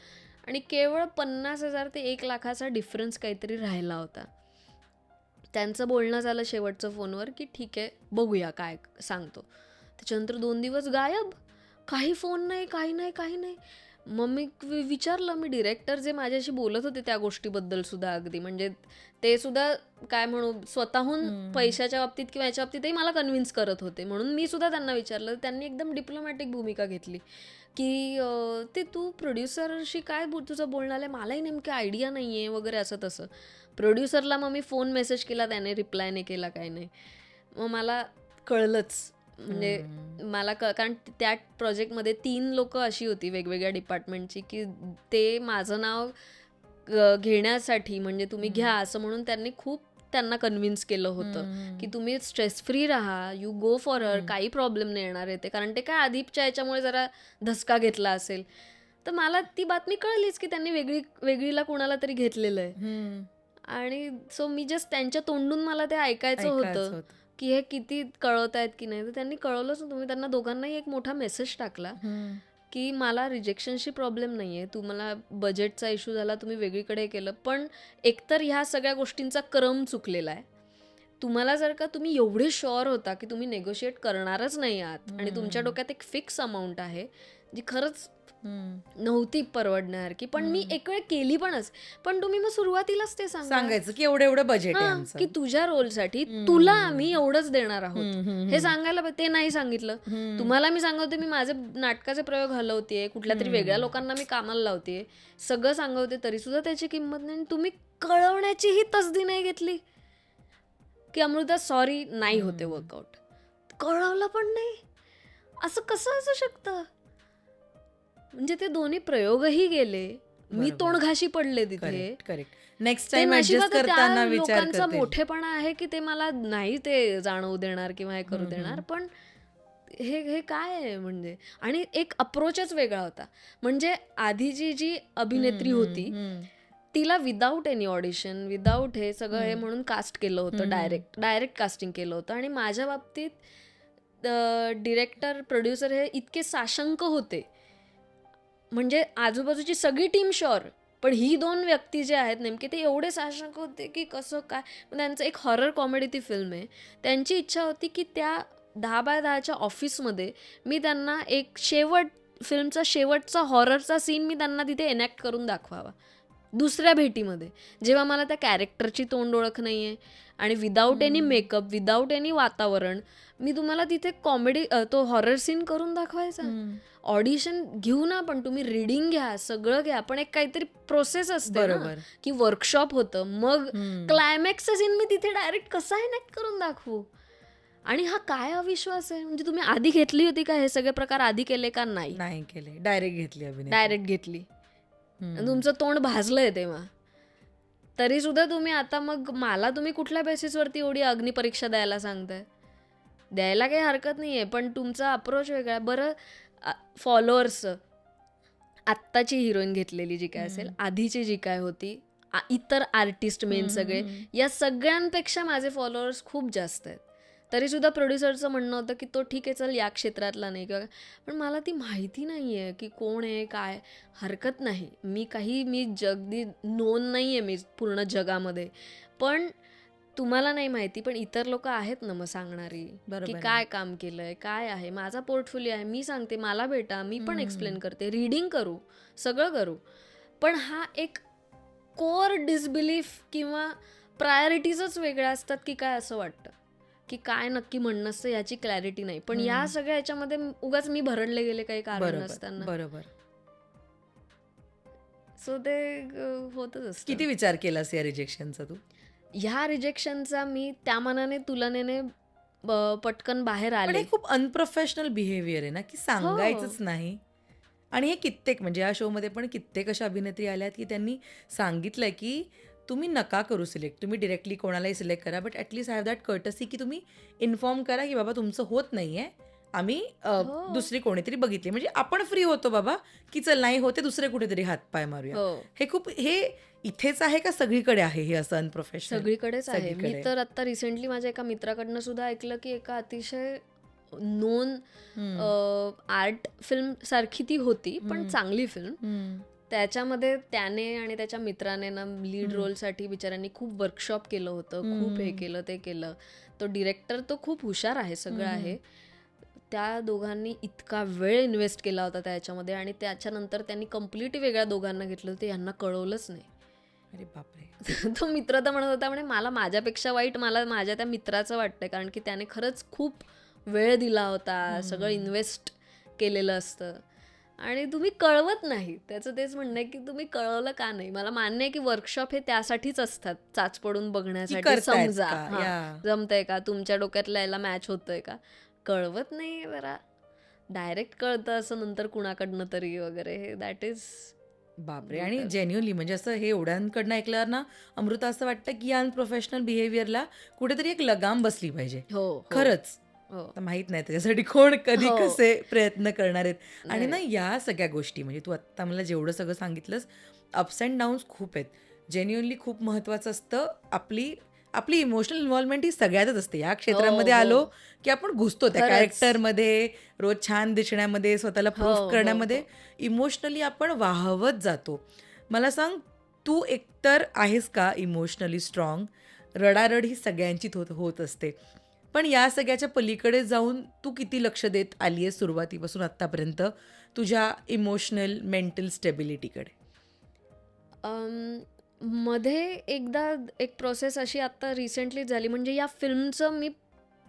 आणि केवळ 50,000 ते 1,00,000चा डिफरन्स काहीतरी राहिला होता. त्यांचं बोलणं झालं शेवटचं फोनवर की ठीक आहे बघूया काय सांगतो. त्याच्यानंतर 2 दिवस गायब, काही फोन नाही, काही नाही. मग मी विचारलं, मी डिरेक्टर जे माझ्याशी बोलत होते त्या गोष्टीबद्दल सुद्धा अगदी, म्हणजे ते सुद्धा काय म्हणू स्वतःहून पैशाच्या बाबतीत किंवा याच्या बाबतीतही मला कन्व्हिन्स करत होते, म्हणून मी सुद्धा त्यांना विचारलं. त्यांनी एकदम डिप्लोमॅटिक भूमिका घेतली की ते तू प्रोड्युसरशी काय तुझं बोलणं आलं, मलाही नेमकी आयडिया नाही आहे वगैरे असं तसं. प्रोड्युसरला मग मी फोन मेसेज केला, त्याने रिप्लाय नाही केला, काय नाही. मग मला कळलंच, म्हणजे मला कारण त्या प्रोजेक्टमध्ये 3 लोक अशी होती वेगवेगळ्या डिपार्टमेंटची की ते माझं नाव घेण्यासाठी, म्हणजे तुम्ही घ्या असं म्हणून त्यांना कन्व्हिन्स केलं होतं की तुम्ही स्ट्रेस फ्री राहा, यू गो फॉर हर, काही प्रॉब्लेम नाही येणार आहे ते. कारण ते काय आधीच्या याच्यामुळे जरा धसका घेतला असेल. तर मला ती बातमी कळलीच की त्यांनी वेगळीला कोणाला तरी घेतलेलं आहे. आणि सो मी जस्ट त्यांच्या तोंडून मला ते ऐकायचं होतं की हे किती कळवत आहेत की नाही. तर त्यांनी कळवलंच नव्हतं. मी त्यांना दोघांनाही एक मोठा मेसेज टाकला की मला रिजेक्शनशी प्रॉब्लेम नाही आहे, तुम्हाला बजेटचा इश्यू झाला, तुम्ही वेगळीकडे केलं, पण एकतर ह्या सगळ्या गोष्टींचा क्रम चुकलेला आहे. तुम्हाला जर का तुम्ही एवढे शुअर होता की तुम्ही नेगोशिएट करणारच नाही आहात आणि तुमच्या डोक्यात एक फिक्स अमाऊंट आहे जी खरंच नव्हती परवडणार की, पण मी एक वेळ केली पण तुम्ही मग सुरुवातीलाच ते सांगायचं की एवढं बजेट आहे आमचं, की तुझ्या रोलसाठी तुला आम्ही एवढंच देणार आहोत हे सांगायला. ते नाही सांगितलं. तुम्हाला मी सांगवते मी माझे नाटकाचे प्रयोग हलवतेय, कुठल्या तरी वेगळ्या लोकांना मी कामाला लावते, सगळं सांगवते, तरी सुद्धा त्याची किंमत नाही. तुम्ही कळवण्याचीही तसदी नाही घेतली की अमृता सॉरी नाही होते वर्कआउट. कळवलं पण नाही. असं कसं असू शकतं? म्हणजे ते दोन्ही प्रयोगही गेले, मी तोंडघाशी पडले तिथे. करेक्ट. नेक्स्ट टाइम ऍडजस्ट करताना विचार करते. लोकांचा मोठेपणा आहे की ते मला नाही ते जाणवू देणार किंवा हे करू देणार. पण हे काय आहे म्हणजे. आणि एक अप्रोचच वेगळा होता. म्हणजे आधीची जी अभिनेत्री होती तिला विदाऊट एनी ऑडिशन, विदाऊट हे सगळं हे म्हणून कास्ट केलं होतं, डायरेक्ट कास्टिंग केलं होतं. आणि माझ्या बाबतीत डिरेक्टर प्रोड्युसर हे इतके साशंक होते, म्हणजे आजूबाजूची सगळी टीम शुअर, पण ही 2 व्यक्ती जे आहेत नेमके ते एवढे साशंक होते की कसं काय. त्यांचं एक हॉरर कॉमेडी ती फिल्म आहे. त्यांची इच्छा होती की त्या 10x10च्या ऑफिसमध्ये मी त्यांना एक फिल्मचा शेवटचा हॉररचा सीन मी त्यांना तिथे एनॅक्ट करून दाखवावा दुसऱ्या भेटीमध्ये, जेव्हा मला त्या कॅरेक्टरची तोंड ओळख नाही आहे आणि without any makeup, without any वातावरण मी तुम्हाला तिथे कॉमेडी तो हॉरर सीन करून दाखवायचा. ऑडिशन घेऊ ना, पण तुम्ही रीडिंग घ्या, सगळं घ्या, पण एक काहीतरी प्रोसेस असते ना, की वर्कशॉप होतं, मग क्लायमॅक्सचा सीन मी तिथे डायरेक्ट कसा एनॅक्ट करून दाखवू. आणि हा काय अविश्वास आहे. म्हणजे तुम्ही आधी घेतली होती का हे सगळे प्रकार आधी केले का? नाही केले, डायरेक्ट घेतली अभिनय, डायरेक्ट घेतली. तुमचं तोंड भाजलंय तेव्हा तरी सुद्धा तुम्ही आता मग मला तुम्ही कुठल्या बेसिसवरती एवढी अग्निपरीक्षा द्यायला सांगताय. द्यायला काही हरकत नाहीये, पण तुमचा अप्रोच वेगळा. बरं, फॉलोअर्स आत्ताची हिरोईन घेतलेली जी काय असेल, आधीची जी काय होती, इतर आर्टिस्ट मेन सगळे, या सगळ्यांपेक्षा माझे फॉलोअर्स खूप जास्त आहेत. तरी सुद्धा प्रोड्युसरचं म्हणणं होतं की तो ठीक आहे, चल या क्षेत्रातला नाही किंवा, पण मला ती माहिती नाही आहे की कोण आहे काय. हरकत नाही, मी जगदी नोन नाही आहे मी पूर्ण जगामध्ये, पण तुम्हाला नाही माहिती, पण इतर लोक आहेत ना मग सांगणारी की काय काम केलंय, काय आहे, माझा पोर्टफोलिओ आहे, मी सांगते, मला भेटा, मी पण एक्सप्लेन करते, रीडिंग करू, सगळं करू. पण हा एक कोर डिसबिलीफ किंवा प्रायोरिटीजच वेगळ्या असतात की काय, असं वाटतं की काय नक्की म्हणणं असतं याची क्लॅरिटी नाही. पण या सगळ्या याच्यामध्ये उगाच मी भरडले गेले काही कारण नसताना. बरोबर. सो ते होतच असतं. किती विचार केलास या रिजेक्शनचा तू? ह्या रिजेक्शनचा मी त्या मानाने तुलनेने पटकन बाहेर आले. खूप अनप्रोफेशनल बिहेवियर आहे ना, की सांगायचंच नाही. आणि हे कित्येक, म्हणजे या शो मध्ये पण कित्येक अशा अभिनेत्री आल्यात की त्यांनी सांगितलंय की तुम्ही नका करू सिलेक्ट, तुम्ही डिरेक्टली कोणालाही सिलेक्ट करा, but at least have that courtesy की तुम्ही इन्फॉर्म करा की बाबा तुमचं होत नाहीये, आम्ही दुसरी कोणीतरी बघितली, म्हणजे आपण फ्री होतो बाबा की चल नाही होते दुसरे कुठेतरी हातपाय मारूया. हे इथेच आहे का सगळीकडे आहे हे असं अनप्रोफेशनल? सगळीकडेच आहे. मी तर आता रिसेंटली माझ्या एका मित्राकडनं सुद्धा ऐकलं की एका अतिशय नोन आर्ट फिल्म सारखी ती होती, पण चांगली फिल्म, त्याच्यामध्ये त्याने आणि त्याच्या मित्राने ना लीड रोलसाठी बिचाऱ्यांनी खूप वर्कशॉप केलं होतं, खूप हे केलं ते केलं. तो डिरेक्टर तो खूप हुशार आहे, सगळं आहे, त्या दोघांनी इतका वेळ इन्व्हेस्ट केला होता त्याच्यामध्ये आणि त्याच्यानंतर त्यांनी कम्प्लीट वेगळ्या दोघांना घेतलं, ते यांना कळवलंच नाही. अरे बापरे. तो मित्र तर म्हणत होता, म्हणे मला माझ्यापेक्षा वाईट मला माझ्या त्या मित्राचं वाटतंय, कारण की त्याने खरंच खूप वेळ दिला होता, सगळं इन्व्हेस्ट केलेलं असतं आणि तुम्ही कळवत नाही. त्याचं तेच म्हणणं आहे की तुम्ही कळवलं का नाही. मला मान्य आहे की वर्कशॉप हे त्यासाठीच असतात, चाच पडून बघण्यासाठी, करतायत समजा का? हां या. जमतंय का, तुमच्या डोक्यातल्या याला मॅच होतंय का. कळवत नाही जरा, डायरेक्ट कळतं असं नंतर कुणाकडनं तरी वगैरे, हे दॅट इज बापरे. आणि ब्रुटल. जेन्युअनली म्हणजे असं हे एवढ्यांकडनं ऐकल्यावर ना अमृता असं वाटतं की या अनप्रोफेशनल बिहेवियरला कुठेतरी एक लगाम बसली पाहिजे. हो हो खरंच. हो आता माहित नाही त्याच्यासाठी कोण कधी हो कसे प्रयत्न करणार आहेत. आणि ना नाही या सगळ्या गोष्टी म्हणजे तू आत्ता मला जेवढं सगळं सांगितलंस, अप्स अँड डाऊन्स खूप आहेत. जेन्युअनली खूप महत्त्वाचं असतं आपली आपली इमोशनल इन्व्हॉल्वमेंट ही सगळ्यातच असते. या हो क्षेत्रामध्ये हो आलो की आपण घुसतो त्या खरंच कॅरेक्टरमध्ये, रोज छान दिसण्यामध्ये, स्वतःला हो प्रूफ हो करण्यामध्ये हो इमोशनली आपण वाहवत जातो. मला सांग, तू एकतर आहेस का इमोशनली स्ट्रॉंग? रडारड ही सगळ्यांची होत होत असते. पण या सगळ्याच्या पलीकडे जाऊन तू किती लक्ष देत आली आहेस सुरुवातीपासून आत्तापर्यंत तुझ्या इमोशनल, मेंटल स्टेबिलिटीकडे? अम, मध्ये एकदा एक प्रोसेस अशी आत्ता रिसेंटली झाली, म्हणजे या फिल्मचं मी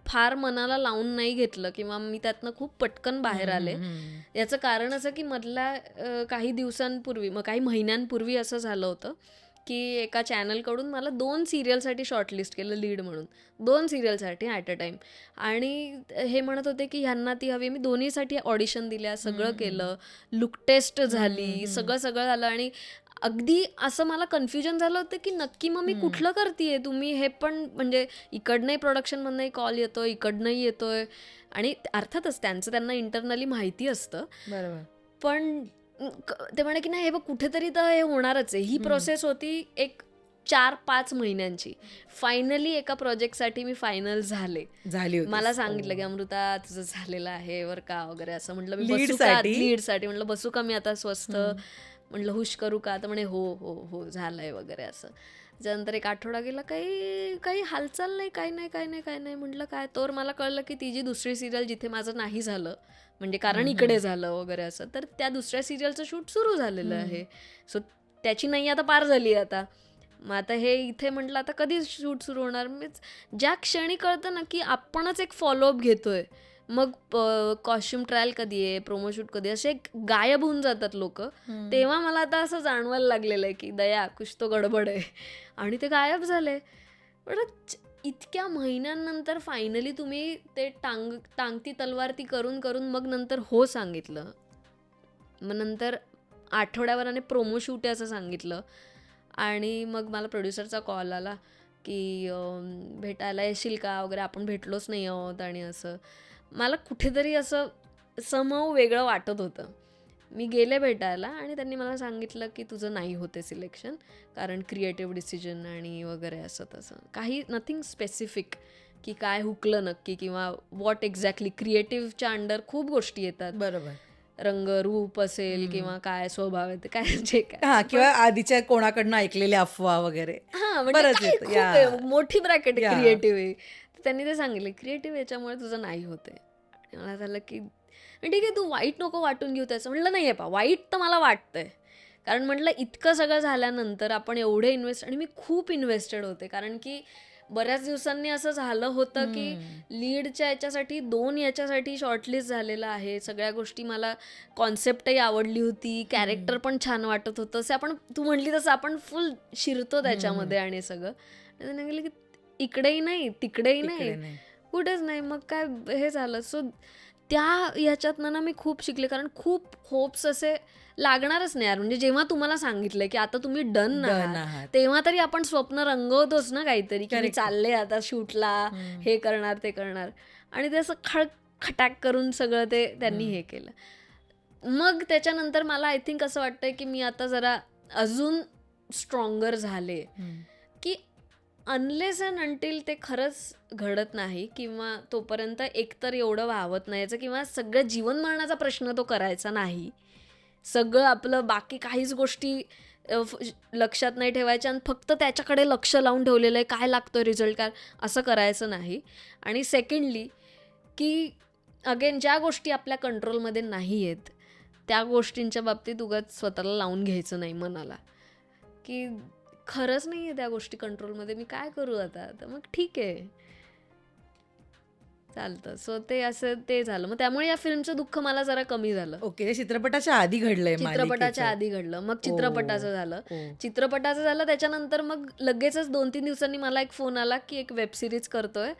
फार मनाला लावून नाही घेतलं किंवा मी त्यातनं खूप पटकन बाहेर आले. याचं कारण असं की मधल्या काही दिवसांपूर्वी, मग काही महिन्यांपूर्वी असं झालं होतं की एका चॅनलकडून मला 2 सिरियलसाठी शॉर्टलिस्ट केलं लीड म्हणून, 2 सिरियलसाठी ॲट अ टाईम. आणि हे म्हणत होते की ह्यांना ती हवी. मी दोन्हीसाठी ऑडिशन दिल्या, सगळं केलं, लुक टेस्ट झाली, सगळं सगळं झालं आणि अगदी असं मला कन्फ्युजन झालं होतं की नक्की मग मी कुठलं करतेय. तुम्ही हे पण म्हणजे इकडनंही प्रोडक्शनमधनंही कॉल येतोय, इकडनंही येतोय आणि अर्थातच त्यांना इंटरनली माहिती असतं. बरोबर. पण ते म्हणे की नाही हे बघ कुठेतरी तर हे होणारच आहे. ही प्रोसेस होती एक 4-5 महिन्यांची. फायनली एका प्रोजेक्टसाठी मी फायनल झाले. झाली मला होतीस. सांगितलं की ओ. अमृता तुझं झालेलं आहे बरं का वगैरे असं. म्हटलं मी बसू का लीडसाठी. लीडसाठी, म्हटलं बसू का मी आता स्वस्थ, म्हटलं हुश करू का, तर म्हणे हो हो हो झालंय वगैरे असं. त्याच्यानंतर एक आठवडा गेला, काही काही हालचाल नाही, काही नाही काही नाही काही नाही. म्हटलं काय, तोवर मला कळलं की ती जी दुसरी सिरियल जिथे माझं नाही झालं, म्हणजे कारण इकडे झालं वगैरे असं, तर त्या दुसऱ्या सिरियलचं शूट सुरू झालेलं आहे. सो त्याची नाही आता पार झाली आता. मग आता हे इथे म्हटलं आता कधी शूट सुरू होणार. मीच ज्या क्षणी कळतं ना की आपणच एक फॉलोअप घेतोय, मग कॉस्ट्युम ट्रायल कधी आहे, प्रोमो शूट कधी, असे एक गायब होऊन जातात लोक. तेव्हा मला आता असं जाणवायला लागलेलं आहे की दया कुछ तो गडबड आहे. आणि ते गायब झाले. पण इतक्या महिन्यांनंतर फायनली तुम्ही ते टांगती तलवार ती करून करून मग नंतर हो सांगितलं. मग नंतर आठवड्याभराने प्रोमो शूट आहे असं सांगितलं आणि मग मला प्रोड्युसरचा कॉल आला की भेटायला येशील का वगैरे, आपण भेटलोच नाही आहोत आणि असं. मला कुठेतरी असं समहाऊ वेगळं वाटत होतं. मी गेले भेटायला आणि त्यांनी मला सांगितलं की तुझं नाही होते सिलेक्शन, कारण क्रिएटिव्ह डिसिजन आणि वगैरे असं तसं. काही नथिंग स्पेसिफिक की काय हुकलं नक्की किंवा व्हॉट एक्झॅक्टली. क्रिएटिव्हच्या अंडर खूप गोष्टी येतात, बरोबर. रंग रूप असेल किंवा काय स्वभाव आहे ते काय जे काय. हा, पण किंवा आधीच्या कोणाकडनं ऐकलेल्या अफवा वगैरे हां, म्हणजे बरंच काय येतं. खूप या आहे, मोठी ब्रॅकेट आहे या क्रिएटिव्ह आहे. तर त्यांनी ते सांगितलं क्रिएटिव्ह याच्यामुळे तुझं नाही होते. आणि मला झालं की ठीक आहे तू वाईट नको वाटून घेऊ त्याचं. म्हटलं नाही आहे पा, वाईट तर मला वाटतंय, कारण म्हटलं इतकं सगळं झाल्यानंतर आपण एवढे इन्व्हेस्ट, आणि मी खूप इन्व्हेस्टेड होते, कारण की बऱ्याच दिवसांनी असं झालं होतं की लीडच्या याच्यासाठी 2 याच्यासाठी शॉर्टलिस्ट झालेलं आहे. सगळ्या गोष्टी मला, कॉन्सेप्टही आवडली होती, कॅरेक्टर पण छान वाटत होतं. असं आपण तू म्हटली तसं आपण फुल शिरतो त्याच्यामध्ये आणि सगळं. आणि त्यांनी सांगितलं की इकडेही नाही तिकडेही नाही, तिकडे नाही. कुठेच नाही. मग काय हे झालं. सो त्या ह्याच्यातनं ना मी खूप शिकले, कारण खूप होप्स असे लागणारच नाही यार. म्हणजे जेव्हा तुम्हाला सांगितलंय की आता तुम्ही डन डन आहात, आहात. तेव्हा तरी आपण स्वप्न रंगवतोच ना काहीतरी, की मी करेक्ट. चालले आता शूटला, हे करणार ते करणार. आणि ते असं खटाक करून सगळं ते त्यांनी हे केलं. मग त्याच्यानंतर मला आय थिंक असं वाटतंय की मी आता जरा अजून स्ट्रॉंगर झाले, की अनलेस अँड अंटिल ते खरंच घडत नाही किंवा तोपर्यंत एकतर एवढं व्हावत नाही याचं, किंवा सगळं जीवन मरणाचा प्रश्न तो करायचा नाही. सगळं आपलं बाकी काहीच गोष्टी लक्षात नाही ठेवायच्या आणि फक्त त्याच्याकडे लक्ष लावून ठेवलेलं आहे काय लागतोय रिझल्ट काय, असं करायचं नाही. आणि सेकंडली की अगेन ज्या गोष्टी आपल्या कंट्रोलमध्ये नाही आहेत त्या गोष्टींच्या बाबतीत उगाच स्वतःला लावून घ्यायचं नाही मनाला, की खरंच नाही आहे त्या गोष्टी कंट्रोलमध्ये, मी काय करू आता, तर मग ठीक आहे, चालतं. सो ते असं ते झालं. मग त्यामुळे या फिल्मचं दुःख मला जरा कमी झालं. ओके, ते चित्रपटाच्या आधी घडलंय चित्रपटाच्या मालिकेचं. आधी घडलं, मग ओ, चित्रपटाचं झालं. ओ. चित्रपटाचं झालं त्याच्यानंतर मग लगेचच 2-3 दिवसांनी मला एक फोन आला की एक वेब सिरीज करतोय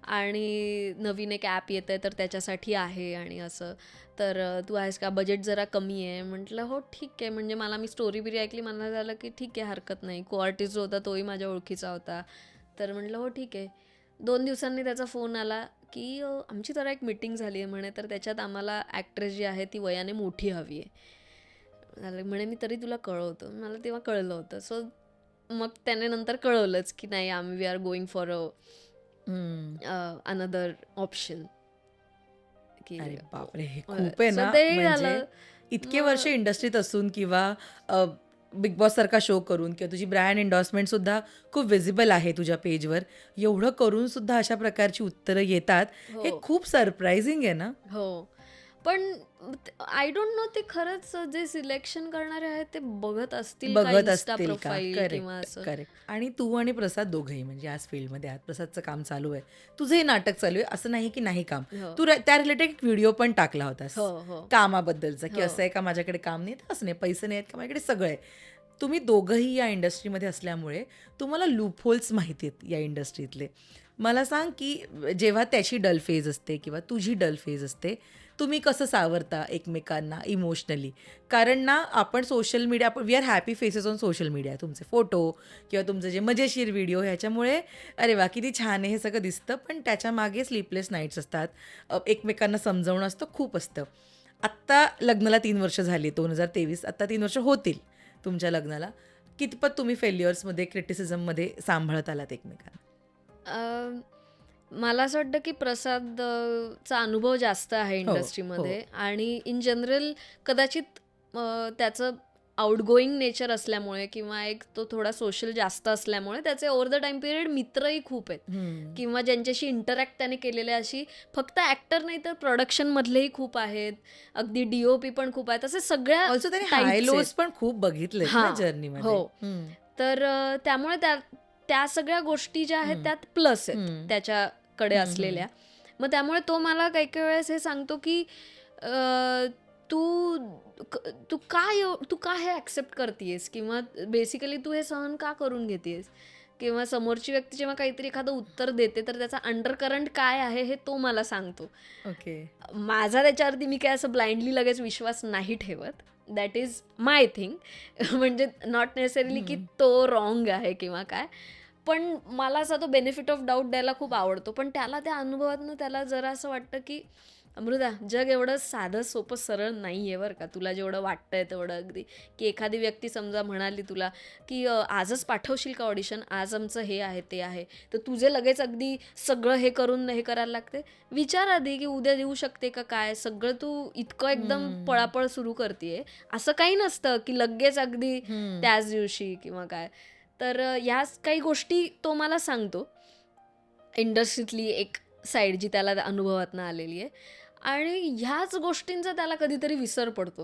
आणि नवीन एक ॲप येत आहे तर त्याच्यासाठी आहे आणि असं, तर तू आहेस का, बजेट जरा कमी आहे. म्हटलं हो ठीक आहे. म्हणजे मला, मी स्टोरी बिरी ऐकली, मला झालं की ठीक आहे, हरकत नाही. को आर्टिस्ट जो होता तोही माझ्या ओळखीचा होता, तर म्हटलं हो ठीक आहे. 2 दिवसांनी त्याचा फोन आला की आमची जरा एक मीटिंग झाली आहे म्हणे, तर त्याच्यात आम्हाला ॲक्ट्रेस जी आहे ती वयाने मोठी हवी आहे. झालं म्हणे, मी तरी तुला कळवतो. मला तेव्हा कळलं होतं. सो मग त्याने नंतर कळवलंच की नाही, we are going for another option. की अरे बापरे, हे खूप आहे सो ना. ते म्हणजे झालं. इतके वर्ष इंडस्ट्रीत असून किंवा बिग बॉस सारखा शो करून किंवा तुझी ब्रँड एन्डॉर्समेंट सुद्धा खूप विजिबल आहे तुझ्या पेजवर, एवढं करून सुद्धा अशा प्रकारची उत्तरं येतात, हे हो खूप सरप्राइझिंग आहे ना. हो, पण आय डोंट नो ते खरंच जे सिलेक्शन करणारे आहेत ते बघत असतील का, बघत इन्स्टा असतील का. प्रोफाईल किंवा करेक्ट असं. करेक्ट. आणि तू आणि प्रसाद दोघंही म्हणजे आज फील्डमध्ये आहात, प्रसादचं काम चालू आहे, तुझंही नाटक चालू आहे, असं नाही की नाही काम. हो तू त्या रिलेटेड एक व्हिडिओ पण टाकला होतास हो हो कामाबद्दलचा, की हो असं आहे का माझ्याकडे काम नाही, तर असं नाही, पैसे नाही आहेत का माझ्याकडे, सगळं आहे. तुम्ही दोघंही या इंडस्ट्रीमध्ये असल्यामुळे तुम्हाला लूपहोल्स माहिती आहेत या इंडस्ट्रीतले. मला सांग की जेव्हा त्याची डल फेज असते किंवा तुझी डल फेज असते, तुम्ही कसं सावरता एकमेकांना इमोशनली. कारण ना आपण सोशल मीडिया, आपण we are happy faces on social media, तुमचे फोटो किंवा तुमचे जे मजेशीर व्हिडिओ, ह्याच्यामुळे अरे वा किती छान आहे हे सगळं दिसतं, पण त्याच्या मागे स्लीपलेस नाईट्स असतात, एकमेकांना समजावणं असतं, खूप असतं. आत्ता लग्नाला 3 वर्ष झाली, 2023, आत्ता 3 वर्ष होतील तुमच्या लग्नाला. कितपत तुम्ही फेल्युअर्समध्ये, क्रिटिसिझममध्ये सांभाळत आलात एकमेकांना? अं, मला असं वाटतं की प्रसादचा अनुभव जास्त आहे हो हो. इंडस्ट्रीमध्ये आणि इन जनरल कदाचित त्याचं आउटगोईंग नेचर असल्यामुळे किंवा एक तो थोडा सोशल जास्त असल्यामुळे त्याचे ओव्हर द टाइम पिरियड मित्रही खूप आहेत हम्म. किंवा ज्यांच्याशी इंटरॅक्ट त्याने केलेले, अशी फक्त ॲक्टर नाही तर प्रोडक्शनमधलेही खूप आहेत, अगदी DOP पण खूप आहेत, असे सगळ्या ऑल्सो त्याने हाय टाईप्स आहेत. लोज पण खूप बघितलेत ना हां जर्नीमध्ये. हो, तर त्यामुळे त्या सगळ्या गोष्टी ज्या आहेत त्यात प्लस आहेत हम्म. त्याच्याकडे असलेल्या. मग त्यामुळे तो मला काही काही वेळेस हे सांगतो की अ, तू तू का हे ॲक्सेप्ट करतेस किंवा बेसिकली तू हे सहन का करून घेतेस, किंवा समोरची व्यक्ती जेव्हा काहीतरी एखादं उत्तर देते तर त्याचा अंडरकरंट काय आहे हे तो मला सांगतो. ओके. माझा त्याच्यावरती मी काय असं ब्लाइंडली लगेच विश्वास नाही ठेवत. That is my thing. म्हणजे नॉट नेसेसरीली की तो रॉंग आहे किंवा काय, पण मला असा तो बेनिफिट ऑफ डाऊट द्यायला खूप आवडतो. पण त्याला त्या अनुभवातनं त्याला जरा असं वाटतं की अमृता, जग एवढं साधं सोपं सरळ नाही आहे बरं का, तुला जेवढं वाटतंय तेवढं. अगदी की एखादी व्यक्ती समजा म्हणाली तुला की आजच पाठवशील का ऑडिशन, आज आमचं हे आहे ते आहे, तर तुझे लगेच अगदी सगळं हे करून हे करायला लागते. विचार आधी की उद्या देऊ शकते का काय, सगळं तू इतकं एकदम पळापळ सुरू करतेय. असं काही नसतं की लगेच अगदी त्याच दिवशी किंवा काय. तर ह्या काही गोष्टी तो मला सांगतो, इंडस्ट्रीतली एक साईड जी त्याला अनुभवातनं आलेली आहे. आणि ह्याच गोष्टींचा त्याला कधीतरी विसर पडतो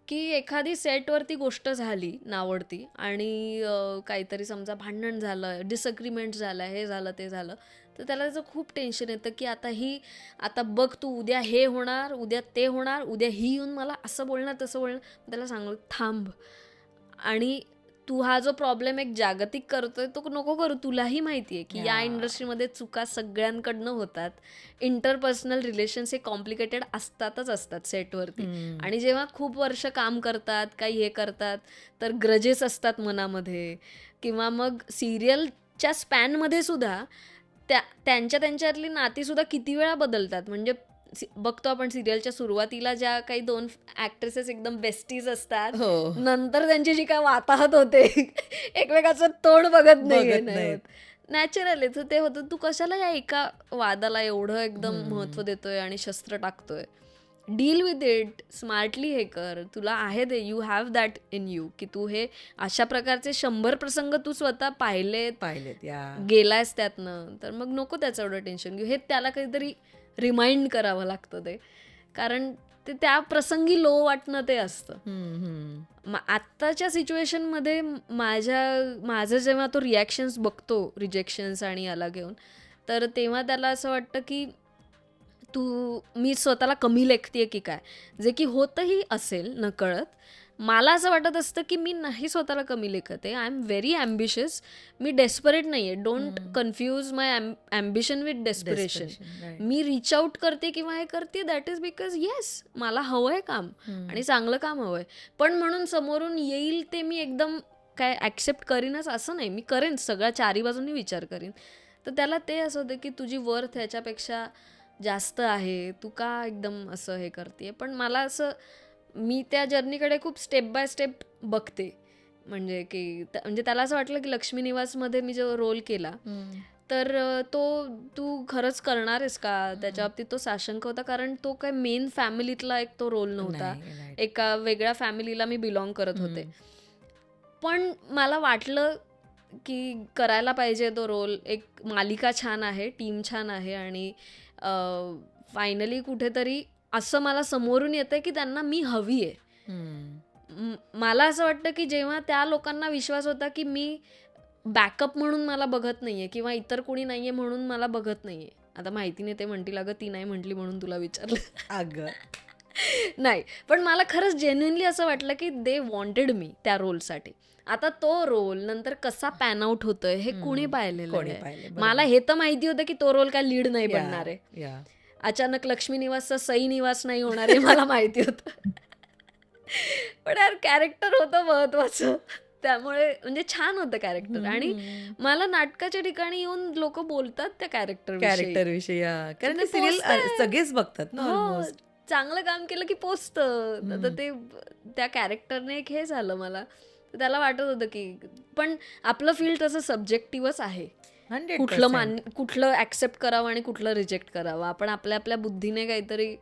की एखादी सेटवरती गोष्ट झाली नावडती आणि काहीतरी समजा भांडण झालं, डिसअग्रीमेंट झालं, हे झालं ते झालं, तर त्याला त्याचं खूप टेन्शन येतं की आता बघ तू, उद्या हे होणार, उद्या ते होणार, उद्या ही येऊन मला असं बोलणार तसं बोलणार. त्याला सांगू थांब, आणि तू हा जो प्रॉब्लेम एक जागतिक करतोय तो नको करू. तुलाही माहिती आहे की या इंडस्ट्रीमध्ये चुका सगळ्यांकडनं होतात. इंटरपर्सनल रिलेशन्स हे कॉम्प्लिकेटेड असतात सेटवरती. आणि जेव्हा खूप वर्ष काम करतात, काही हे करतात, तर ग्रजेस असतात मनामध्ये, किंवा मग सिरियलच्या स्पॅनमध्ये सुद्धा त्यांच्यातली नातीसुद्धा किती वेळा बदलतात. म्हणजे बघतो आपण सिरियलच्या सुरुवातीला ज्या काही 2 ॲक्ट्रेसेस एकदम बेस्टीज असतात, हो. नंतर त्यांची जी काय वाताहत होते, एकमेकाचं तोंड बघत नाही, नॅचरल आहे ते होतं. तू कशाला या एका वादाला एवढं एकदम महत्त्व देतोय आणि शस्त्र टाकतोय? डील विथ इट, स्मार्टली हे कर. तुला आहे ते, you have that in you, की तू हे अशा प्रकारचे 100 प्रसंग तू स्वतः पाहिलेत या गेलायस त्यातनं, तर मग नको त्याचं एवढं टेन्शन घेऊ. हे त्याला कधीतरी रिमाइंड करावं लागतं ते, कारण ते त्या प्रसंगी लो वाटणं ते असतं. आत्ताच्या सिच्युएशनमध्ये माझं जेव्हा तो रिॲक्शन्स बघतो रिजेक्शन्स आणि याला घेऊन, तर तेव्हा त्याला असं वाटतं की मी स्वतःला कमी लेखतेय की काय, जे की होतही असेल नकळत. मला असं वाटत असतं की मी नाही स्वतःला कमी लेखत आहे. I am very ambitious. Me desperate नाही आहे. Don't confuse my ambition with desperation. Me reach out करते किंवा हे करते दॅट इज बिकॉज येस मला हवं आहे काम आणि चांगलं काम हवं आहे. पण म्हणून समोरून येईल ते मी एकदम काय ॲक्सेप्ट करीनच असं नाही. मी करेन, सगळ्या चारी बाजूंनी विचार करीन. तर त्याला ते असं होतं की तुझी वर्थ ह्याच्यापेक्षा जास्त आहे, तू का एकदम असं हे करते. पण मला असं, मी त्या जर्नीकडे खूप स्टेप बाय स्टेप बघते. म्हणजे की म्हणजे त्याला असं वाटलं की लक्ष्मी निवासमध्ये मी जो रोल केला तर तू खरंच करणार आहेस का, त्याच्या बाबतीत तो साशंक होता. कारण तो काय मेन फॅमिलीतला एक तो रोल नव्हता. एका वेगळ्या फॅमिलीला मी बिलॉंग करत होते. पण मला वाटलं की करायला पाहिजे तो रोल. एक मालिका छान आहे, टीम छान आहे आणि फायनली कुठेतरी असं मला समोरून येतं की त्यांना मी हवी आहे. मला असं वाटतं की जेव्हा त्या लोकांना विश्वास होता की मी बॅकअप म्हणून मला बघत नाहीये किंवा इतर कोणी नाहीये म्हणून मला बघत नाहीये. आता माहिती नाही, ते म्हणतील अगं ती नाही म्हटली म्हणून तुला विचारलं. अगं नाही, पण मला खरंच जेन्युइनली असं वाटलं की दे वॉन्टेड मी त्या रोलसाठी. आता तो रोल नंतर कसा पॅन आउट होतोय हे कोणी पाहिलेलं आहे. मला हे तर माहिती होतं की तो रोल काय लीड नाही बनणार आहे. अचानक लक्ष्मी निवासचा सई निवास नाही होणार आहे मला माहिती होतं. पण यार कॅरेक्टर होतं महत्वाचं, त्यामुळे म्हणजे छान होतं कॅरेक्टर. आणि मला नाटकाच्या ठिकाणी येऊन लोक बोलतात त्या कॅरेक्टर विषयी, कारण ते सिरियल सगळेच बघतात ना. ऑलमोस्ट चांगलं काम केलं की पोचतं. आता ते त्या कॅरेक्टरने एक हे झालं मला. त्याला वाटत होतं की, पण आपलं फील्ड तसं सब्जेक्टिव्हच आहे. कुठलं ऍक्सेप्ट करावं आणि कुठलं रिजेक्ट करावं. आपण आपल्या आपल्या बुद्धीने काहीतरी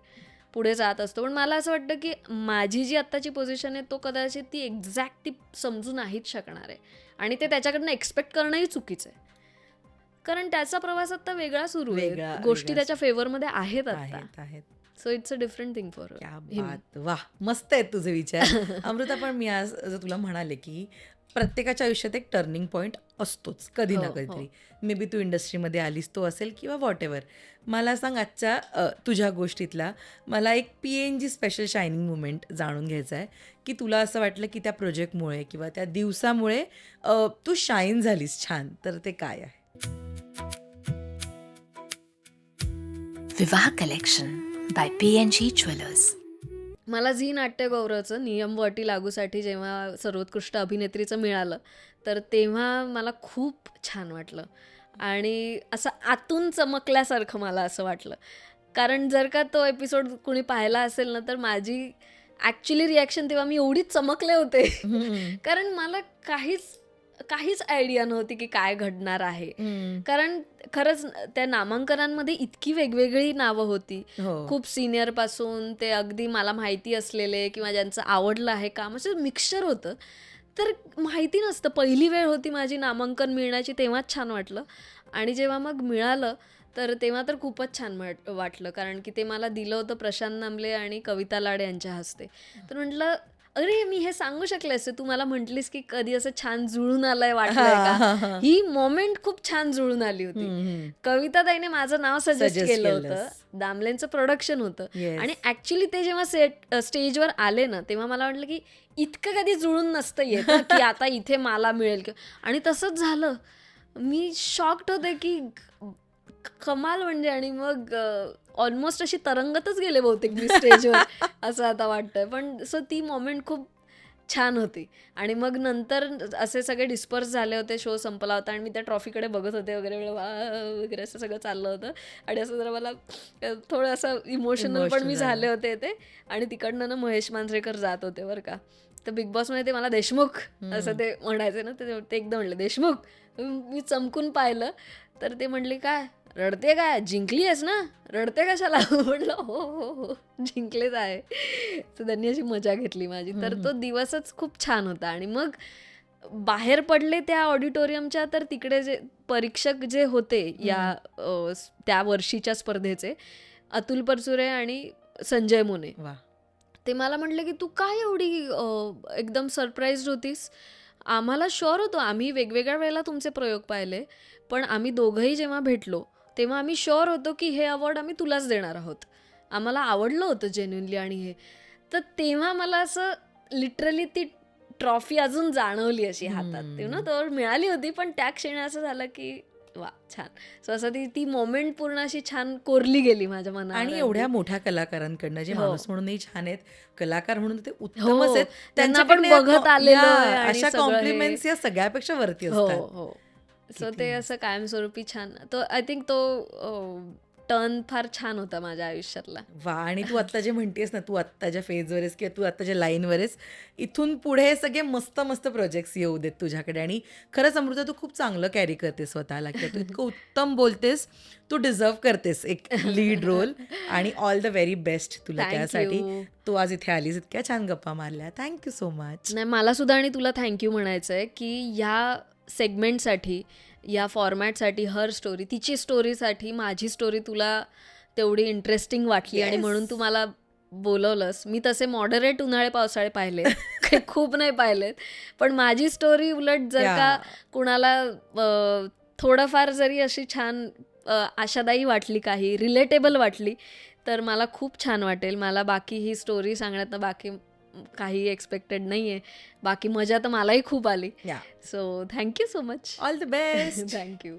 पुढे जात असतो. पण मला असं वाटतं की माझी जी आत्ताची पोझिशन आहे तो कदाचित ती एक्झॅक्ट ती समजू नाहीच शकणार आहे. आणि ते त्याच्याकडनं एक्सपेक्ट करणंही चुकीचं आहे, कारण त्याचा प्रवास आता वेगळा सुरू आहे. गोष्टी त्याच्या फेवरमध्ये आहेत आता. So it's a different thing for him. वा, मस्त आहेत तुझे विचार. अमृता, पण मी आज जर तुला म्हणाले की प्रत्येकाच्या आयुष्यात एक टर्निंग पॉईंट असतोच कधी ना कधीतरी. मे बी तू इंडस्ट्रीमध्ये आलीस तो असेल किंवा व्हॉट एव्हर. मला सांग आजच्या तुझ्या गोष्टीतला मला एक PNG स्पेशल शायनिंग मुमेंट जाणून घ्यायचा आहे की तुला असं वाटलं की त्या प्रोजेक्टमुळे किंवा त्या दिवसामुळे तू शाईन झालीस छान, तर ते काय आहे? विवाह कलेक्शन बाय PNG ज्वेलर्स. मला झी नाट्यगौरवचं नियम व अटी लागूसाठी जेव्हा सर्वोत्कृष्ट अभिनेत्रीचं मिळालं तर तेव्हा मला खूप छान वाटलं आणि असं आतून चमकल्यासारखं मला असं वाटलं. कारण जर का तो एपिसोड कुणी पाहिला असेल ना, तर माझी ॲक्च्युली रिॲक्शन तेव्हा मी एवढीच चमकले होते कारण मला काहीच आयडिया नव्हती की काय घडणार आहे. कारण खरंच त्या नामांकनांमध्ये इतकी वेगवेगळी नावं होती. खूप सिनियर पासून ते अगदी मला माहिती असलेले किंवा ज्यांचं आवडलं आहे काम, असं मिक्सचर होतं. तर माहिती नसतं, पहिली वेळ होती माझी नामांकन मिळण्याची, तेव्हाच छान वाटलं. आणि जेव्हा मग मिळालं तर तेव्हा तर खूपच छान वाटलं, कारण की ते मला दिलं होतं प्रशांत नामले आणि कविता लाड यांच्या हस्ते. तर म्हटलं अरे मी हे सांगू शकले असते, तू मला म्हटलीस की कधी असं छान जुळून आलंय वाटलंय का. ही मोमेंट खूप छान जुळून आली होती. कविता ताईने माझं नाव सजेस्ट केलं होतं, दामलेंचं प्रोडक्शन होतं. आणि ऍक्च्युली ते जेव्हा स्टेजवर आले ना, तेव्हा मला वाटलं की इतकं कधी जुळून नसतं येत की आता इथे मला मिळेल. आणि तसंच झालं. मी शॉक्ड होते की कमाल म्हणजे. आणि मग ऑलमोस्ट अशी तरंगतच गेले बहुतेक मी स्टेजवर असं आता वाटतंय. पण सो ती मोमेंट खूप छान होती. आणि मग नंतर असे सगळे डिस्पर्स झाले होते, शो संपला होता आणि मी त्या ट्रॉफीकडे बघत होते वगैरे वगैरे असं सगळं चाललं होतं. आणि असं जरा मला थोडं असं इमोशनल पण मी झाले होते ते. आणि तिकडनं ना महेश मांजरेकर जात होते बरं का. तर बिग बॉसमध्ये ते मला देशमुख असं ते म्हणायचे ना, ते एकदम म्हणलं देशमुख. मी चमकून पाहिलं तर ते म्हणले काय रडते काय, जिंकली आहेस ना, रडते कशाला. म्हटलं हो हो हो जिंकलेच आहे. तर त्यांनी अशी मजा घेतली माझी. तर तो दिवसच खूप छान होता. आणि मग बाहेर पडले त्या ऑडिटोरियमच्या, तर तिकडे जे परीक्षक जे होते या त्या वर्षीच्या स्पर्धेचे, अतुल परचुरे आणि संजय मोने. वा. ते मला म्हटले की तू काय एवढी एकदम सरप्राईज्ड होतीस. आम्हाला शुअर होतो, आम्ही वेगवेगळ्या वेळेला तुमचे प्रयोग पाहिले, पण आम्ही दोघंही जेव्हा भेटलो तेव्हा आम्ही शुअर होतो की हे अवॉर्ड आम्ही तुलाच देणार आहोत. आम्हाला आवडलं होतं जेन्युइनली. आणि हे तर तेव्हा मला असं लिटरली ती ट्रॉफी अजून जाणवली अशी हातात, तर मिळाली होती, पण त्या क्षणी असं झालं की वा छान. सो असं ती मोमेंट पूर्ण अशी छान कोरली गेली माझ्या मनावर. आणि एवढ्या मोठ्या कलाकारांकडनं, जे हो. माणूस म्हणूनही छान आहेत, कलाकार म्हणून ते हो, उत्तमच आहेत, त्यांना पण त्यांच्याकडनं या बघत आलेलं आहे आणि अशा सगळं हे. कॉम्प्लिमेंट्स या सगळ्यापेक्षा वरती हो असतात. हो. सो किती ते मस्त. असं कायमस्वरूपी छान. तो आय थिंक तो टर्न फार छान होता माझ्या आयुष्यातला. वा. आणि तू आत्ता जे म्हणतेस ना, तू आत्ताच्या फेजवर आहेस किंवा तू आत्ताच्या लाईनवर आहेस, इथून पुढे सगळे मस्त मस्त प्रोजेक्ट्स येऊ देत तुझ्याकडे. आणि खरंच अमृता, तू खूप चांगलं कॅरी करतेस स्वतःला, किंवा तू इतकं उत्तम बोलतेस, तू डिझर्व करतेस एक लीड रोल. आणि ऑल द व्हेरी बेस्ट तुला Thank त्यासाठी. you. तू आज इथे आलीस, इतक्या छान गप्पा मारल्या. Thank you so much. नाही, मला सुद्धा आणि तुला थँक्यू म्हणायचं आहे की ह्या सेगमेंटसाठी, या फॉर्मॅटसाठी, हर स्टोरी तिची स्टोरीसाठी माझी स्टोरी तुला तेवढी इंटरेस्टिंग वाटली आणि Yes. म्हणून तू मला बोलवलंस. मी तसे मॉडरेट उन्हाळे पावसाळे पाहिले, काही खूप नाही पाहिलेत, पण माझी स्टोरी उलट जर Yeah. का कुणाला थोडंफार जरी अशी छान आशादायी वाटली, काही रिलेटेबल वाटली, तर मला खूप छान वाटेल. मला बाकी ही स्टोरी सांगण्यात बाकी काही एक्सपेक्टेड नाही आहे. बाकी मजा तर मलाही खूप आली. या. So thank you so much. All the best. Thank you.